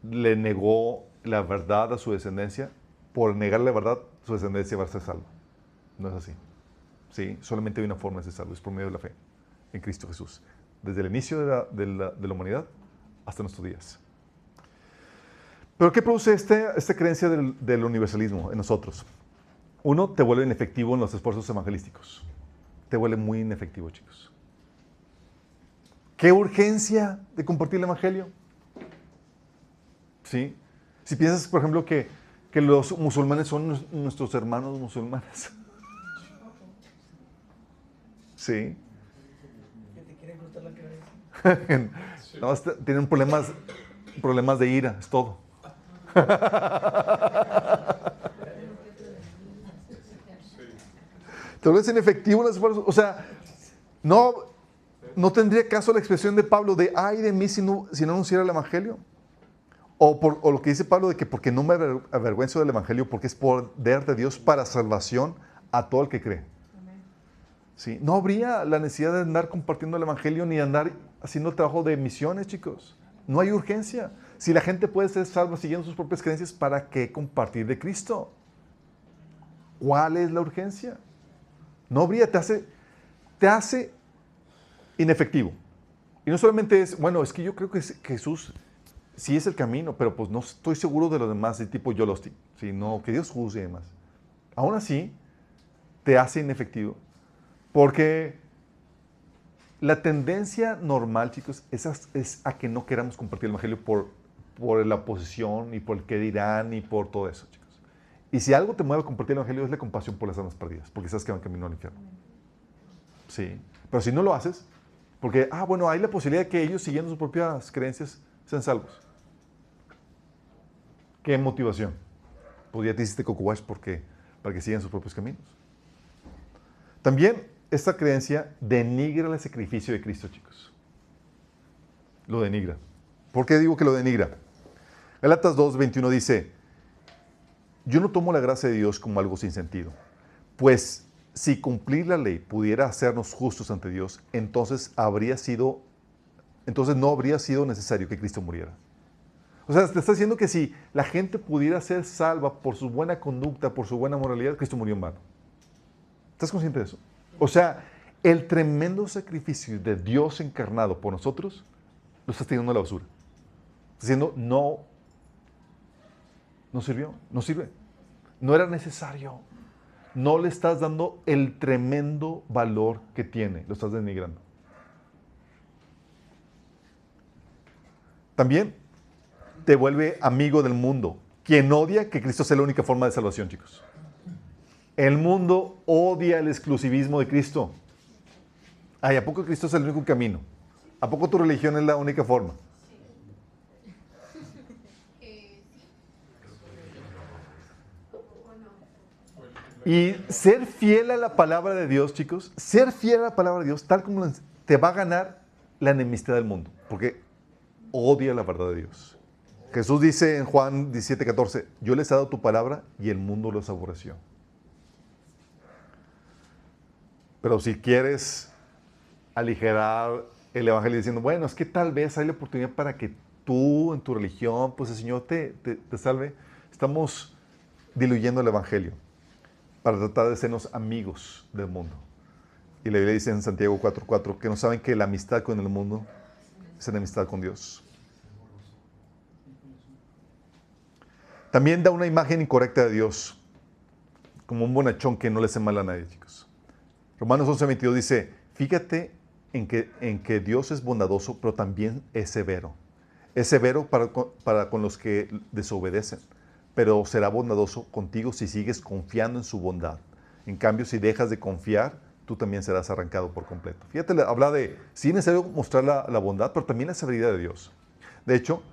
le negó la verdad a su descendencia, por negarle la verdad, su descendencia va a ser salva. No es así. ¿Sí? Solamente hay una forma de ser salvo, es por medio de la fe en Cristo Jesús. Desde el inicio de la humanidad hasta nuestros días. ¿Pero qué produce esta creencia del universalismo en nosotros? Uno, te vuelve inefectivo en los esfuerzos evangelísticos. Te vuelve muy inefectivo, chicos. ¿Qué urgencia de compartir el evangelio? ¿Sí? Si piensas, por ejemplo, que los musulmanes son nuestros hermanos musulmanes. ¿Sí? Que te quieren cortar la cabeza. Nada más tienen problemas de ira, es todo. Te vuelves inefectivo en las esfuerzos. O sea, no tendría caso la expresión de Pablo de ay de mí si no anunciara el Evangelio. O lo que dice Pablo de que porque no me avergüenzo del Evangelio, porque es poder de Dios para salvación a todo el que cree. ¿Sí? No habría la necesidad de andar compartiendo el Evangelio ni de andar haciendo el trabajo de misiones, chicos. No hay urgencia. Si la gente puede ser salva siguiendo sus propias creencias, ¿para qué compartir de Cristo? ¿Cuál es la urgencia? No habría, te hace inefectivo. Y no solamente es, bueno, es que yo creo que Jesús sí es el camino, pero pues no estoy seguro de los demás, de tipo yo los sino que Dios juzgue y demás. Aún así, te hace inefectivo. Porque la tendencia normal, chicos, es a que no queramos compartir el Evangelio por la oposición y por el qué dirán y por todo eso, chicos. Y si algo te mueve a compartir el Evangelio es la compasión por las almas perdidas, porque sabes que van camino al infierno. Sí. Pero si no lo haces, porque, bueno, hay la posibilidad de que ellos, siguiendo sus propias creencias, sean salvos. ¿Qué motivación? Pues ya te hiciste coco wash para que sigan sus propios caminos. También esta creencia denigra el sacrificio de Cristo, chicos. Lo denigra. ¿Por qué digo que lo denigra? Gálatas 2:21 dice, yo no tomo la gracia de Dios como algo sin sentido, pues si cumplir la ley pudiera hacernos justos ante Dios, entonces no habría sido necesario que Cristo muriera. O sea, te está diciendo que si la gente pudiera ser salva por su buena conducta, por su buena moralidad, Cristo murió en vano. ¿Estás consciente de eso? O sea, el tremendo sacrificio de Dios encarnado por nosotros, lo estás tirando a la basura. Estás diciendo, no sirvió, no sirve. No era necesario. No le estás dando el tremendo valor que tiene. Lo estás denigrando. También te vuelve amigo del mundo. Quien odia que Cristo sea la única forma de salvación, chicos. El mundo odia el exclusivismo de Cristo. Ay, ¿a poco Cristo es el único camino? ¿A poco tu religión es la única forma? Y ser fiel a la palabra de Dios, chicos, ser fiel a la palabra de Dios, tal como te va a ganar la enemistad del mundo, porque odia la verdad de Dios. Jesús dice en Juan 17:14, yo les he dado tu palabra y el mundo los aborreció. Pero si quieres aligerar el evangelio diciendo, bueno, es que tal vez hay la oportunidad para que tú en tu religión, pues el Señor te salve, estamos diluyendo el evangelio para tratar de sernos amigos del mundo. Y la Biblia dice en Santiago 4:4 que no saben que la amistad con el mundo es enemistad con Dios. También da una imagen incorrecta de Dios, como un bonachón que no le hace mal a nadie, chicos. Romanos 11:22 dice, fíjate en que Dios es bondadoso, pero también es severo. Es severo para con los que desobedecen, pero será bondadoso contigo si sigues confiando en su bondad. En cambio, si dejas de confiar, tú también serás arrancado por completo. Fíjate, habla de, sí es necesario mostrar la bondad, pero también la severidad de Dios. De hecho,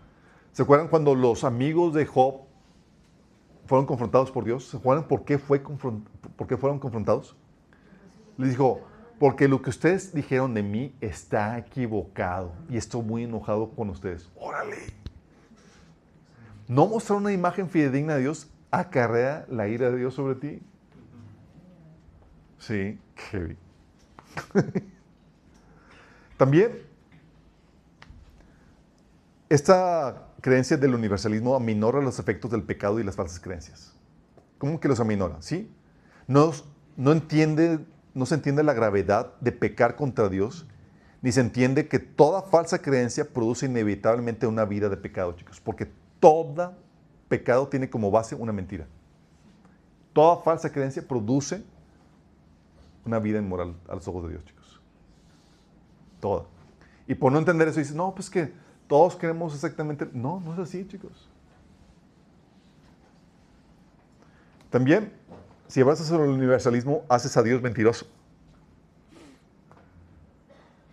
¿se acuerdan cuando los amigos de Job fueron confrontados por Dios? ¿Se acuerdan por qué fueron confrontados? Les dijo, porque lo que ustedes dijeron de mí está equivocado y estoy muy enojado con ustedes. ¡Órale! No mostrar una imagen fidedigna de Dios acarrea la ira de Dios sobre ti. Sí, heavy. También, esta creencia del universalismo aminora los efectos del pecado y las falsas creencias. ¿Cómo que los aminora? ¿Sí? No se entiende la gravedad de pecar contra Dios, ni se entiende que toda falsa creencia produce inevitablemente una vida de pecado, chicos, porque todo pecado tiene como base una mentira. Toda falsa creencia produce una vida inmoral a los ojos de Dios, chicos. Toda. Y por no entender eso dices, no, pues que todos queremos exactamente... No, no es así, chicos. También, si avanzas sobre el universalismo, haces a Dios mentiroso.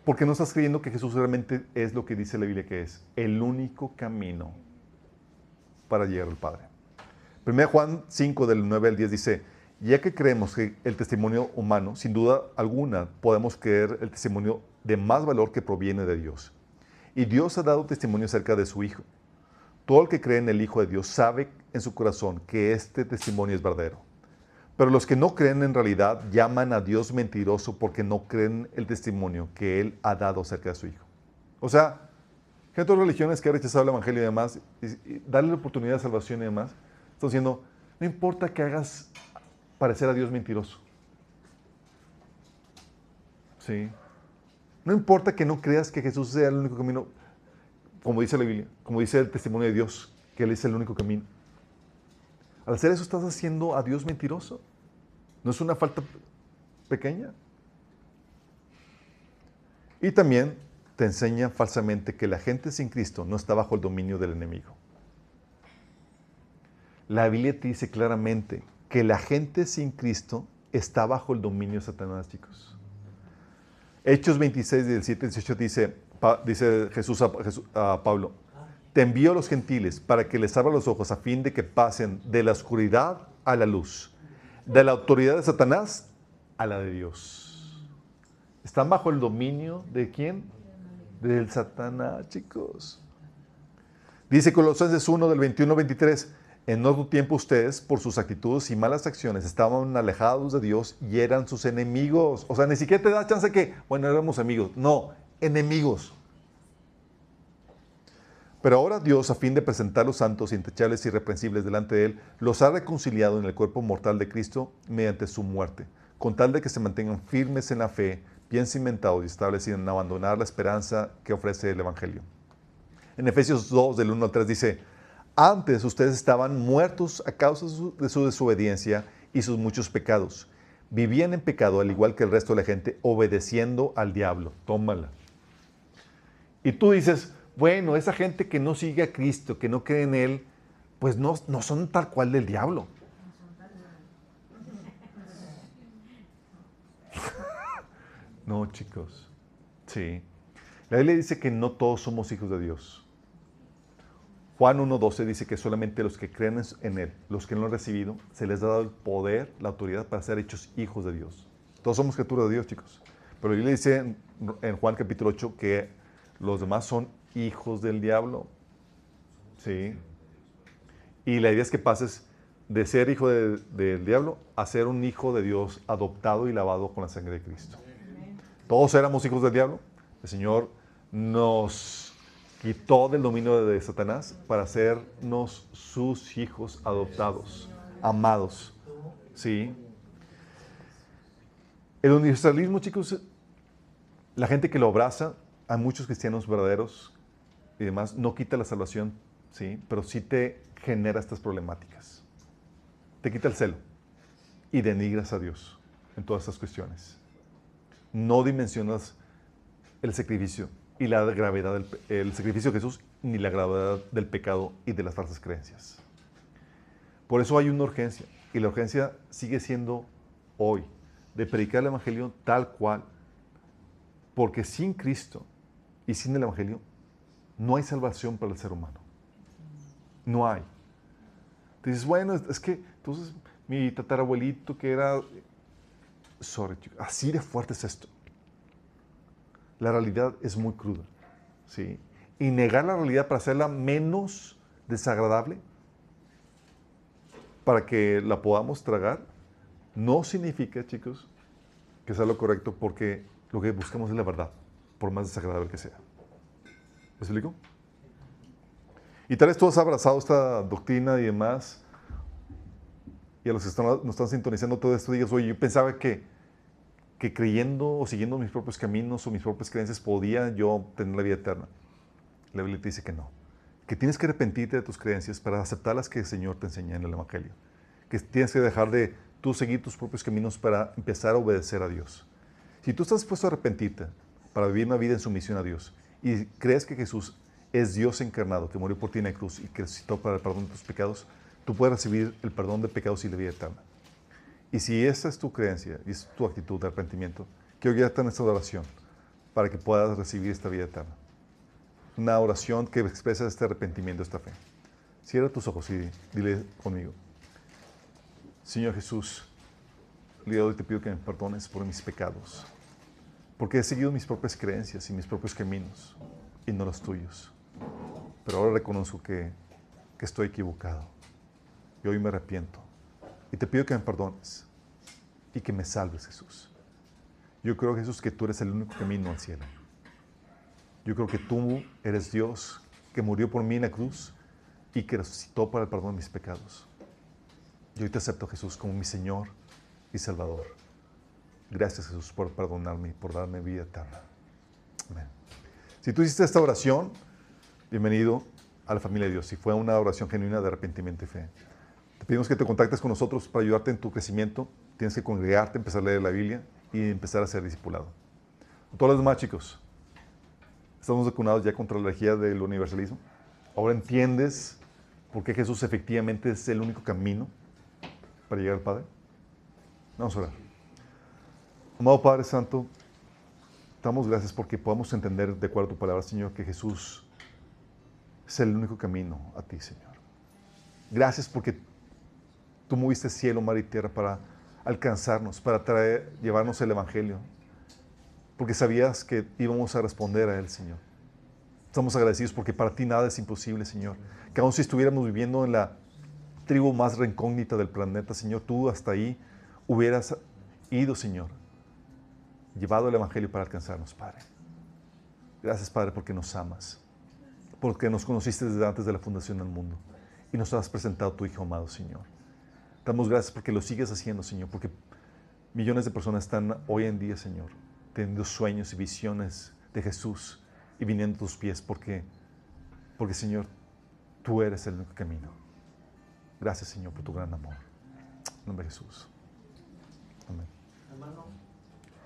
Porque no estás creyendo que Jesús realmente es lo que dice la Biblia que es, el único camino. para llegar al Padre. 1 Juan 5, del 9 al 10 dice, ya que creemos que el testimonio humano, sin duda alguna, podemos creer el testimonio de más valor que proviene de Dios. Y Dios ha dado testimonio acerca de su Hijo. Todo el que cree en el Hijo de Dios sabe en su corazón que este testimonio es verdadero. Pero los que no creen en realidad llaman a Dios mentiroso porque no creen el testimonio que Él ha dado acerca de su Hijo. O sea, gente de religiones que ha rechazado el Evangelio y demás, y darle la oportunidad de salvación y demás, están diciendo, no importa que hagas parecer a Dios mentiroso. Sí. No importa que no creas que Jesús sea el único camino, como dice la Biblia, como dice el testimonio de Dios, que Él es el único camino. Al hacer eso estás haciendo a Dios mentiroso. ¿No es una falta pequeña? Y también te enseña falsamente que la gente sin Cristo no está bajo el dominio del enemigo. La Biblia te dice claramente que la gente sin Cristo está bajo el dominio de Satanás, chicos. Hechos 26, del 7 al 18 dice Jesús a Pablo, te envío a los gentiles para que les abra los ojos a fin de que pasen de la oscuridad a la luz, de la autoridad de Satanás a la de Dios. ¿Están bajo el dominio de quién? Del Satanás, chicos. Dice Colosenses 1, del 21 al 23, en otro tiempo ustedes, por sus actitudes y malas acciones, estaban alejados de Dios y eran sus enemigos. O sea, ni siquiera te da chance que, bueno, éramos amigos. No, enemigos. Pero ahora Dios, a fin de presentarlos santos, intachables y irreprensibles delante de Él, los ha reconciliado en el cuerpo mortal de Cristo mediante su muerte, con tal de que se mantengan firmes en la fe, bien cimentados y establecidos en abandonar la esperanza que ofrece el Evangelio. En Efesios 2, del 1 al 3 dice, antes ustedes estaban muertos a causa de su desobediencia y sus muchos pecados. Vivían en pecado al igual que el resto de la gente, obedeciendo al diablo. Tómala. Y tú dices, bueno, esa gente que no sigue a Cristo, que no cree en Él, pues no son tal cual del diablo. No, chicos. Sí. La Biblia dice que no todos somos hijos de Dios. Juan 1.12 dice que solamente los que creen en Él, los que no lo han recibido, se les ha dado el poder, la autoridad para ser hechos hijos de Dios. Todos somos criaturas de Dios, chicos. Pero la Biblia dice en Juan capítulo 8 que los demás son hijos del diablo. Sí. Y la idea es que pases de ser hijo del diablo a ser un hijo de Dios adoptado y lavado con la sangre de Cristo. Todos éramos hijos del diablo. El Señor nos quitó del dominio de Satanás para hacernos sus hijos adoptados, amados. ¿Sí? El universalismo, chicos, la gente que lo abraza, hay muchos cristianos verdaderos y demás, no quita la salvación, ¿sí? Pero sí te genera estas problemáticas. Te quita el celo y denigras a Dios en todas estas cuestiones. No dimensionas el sacrificio y la gravedad del sacrificio de Jesús, ni la gravedad del pecado y de las falsas creencias. Por eso hay una urgencia, y la urgencia sigue siendo hoy, de predicar el Evangelio tal cual, porque sin Cristo y sin el Evangelio no hay salvación para el ser humano. No hay. Te dices, bueno, es que entonces mi tatarabuelito que era... Sorry, chicos, así de fuerte es esto. La realidad es muy cruda, ¿sí? Y negar la realidad para hacerla menos desagradable, para que la podamos tragar, no significa, chicos, que sea lo correcto, porque lo que buscamos es la verdad, por más desagradable que sea. ¿Me explico? Y tal vez tú has abrazado esta doctrina y demás, y a los que nos están sintonizando todo esto, digas, oye, yo pensaba que creyendo o siguiendo mis propios caminos o mis propias creencias podía yo tener la vida eterna. La Biblia te dice que no. Que tienes que arrepentirte de tus creencias para aceptar las que el Señor te enseña en el Evangelio. Que tienes que dejar de tú seguir tus propios caminos para empezar a obedecer a Dios. Si tú estás dispuesto a arrepentirte para vivir una vida en sumisión a Dios y crees que Jesús es Dios encarnado, que murió por ti en la cruz y que resucitó para el perdón de tus pecados, tú puedes recibir el perdón de pecados y la vida eterna. Y si esa es tu creencia y es tu actitud de arrepentimiento, quiero guiarte en esta oración para que puedas recibir esta vida eterna. Una oración que expresa este arrepentimiento, esta fe. Cierra tus ojos y dile conmigo. Señor Jesús, el día de hoy te pido que me perdones por mis pecados, porque he seguido mis propias creencias y mis propios caminos y no los tuyos. Pero ahora reconozco que estoy equivocado y hoy me arrepiento. Y te pido que me perdones y que me salves, Jesús. Yo creo, Jesús, que tú eres el único camino al cielo. Yo creo que tú eres Dios que murió por mí en la cruz y que resucitó para el perdón de mis pecados. Yo hoy te acepto, Jesús, como mi Señor y Salvador. Gracias, Jesús, por perdonarme y por darme vida eterna. Amén. Si tú hiciste esta oración, bienvenido a la familia de Dios. Si fue una oración genuina de arrepentimiento y fe. Te pedimos que te contactes con nosotros para ayudarte en tu crecimiento. Tienes que congregarte, empezar a leer la Biblia y empezar a ser discipulado. A todos los demás, chicos, estamos vacunados ya contra la herejía del universalismo. Ahora entiendes por qué Jesús efectivamente es el único camino para llegar al Padre. Vamos a orar. Amado Padre Santo, te damos gracias porque podamos entender de acuerdo a tu palabra, Señor, que Jesús es el único camino a ti, Señor. Gracias porque tú moviste cielo, mar y tierra para alcanzarnos, para llevarnos el Evangelio, porque sabías que íbamos a responder a él, Señor. Estamos agradecidos porque para ti nada es imposible, Señor. Que aun si estuviéramos viviendo en la tribu más recógnita del planeta, Señor, tú hasta ahí hubieras ido, Señor, llevado el Evangelio para alcanzarnos, Padre. Gracias, Padre, porque nos amas, porque nos conociste desde antes de la fundación del mundo y nos has presentado a tu Hijo amado, Señor. Damos gracias porque lo sigues haciendo, Señor, porque millones de personas están hoy en día, Señor, teniendo sueños y visiones de Jesús y viniendo a tus pies porque, Señor, tú eres el único camino. Gracias, Señor, por tu gran amor. En nombre de Jesús. Amén. Hermano.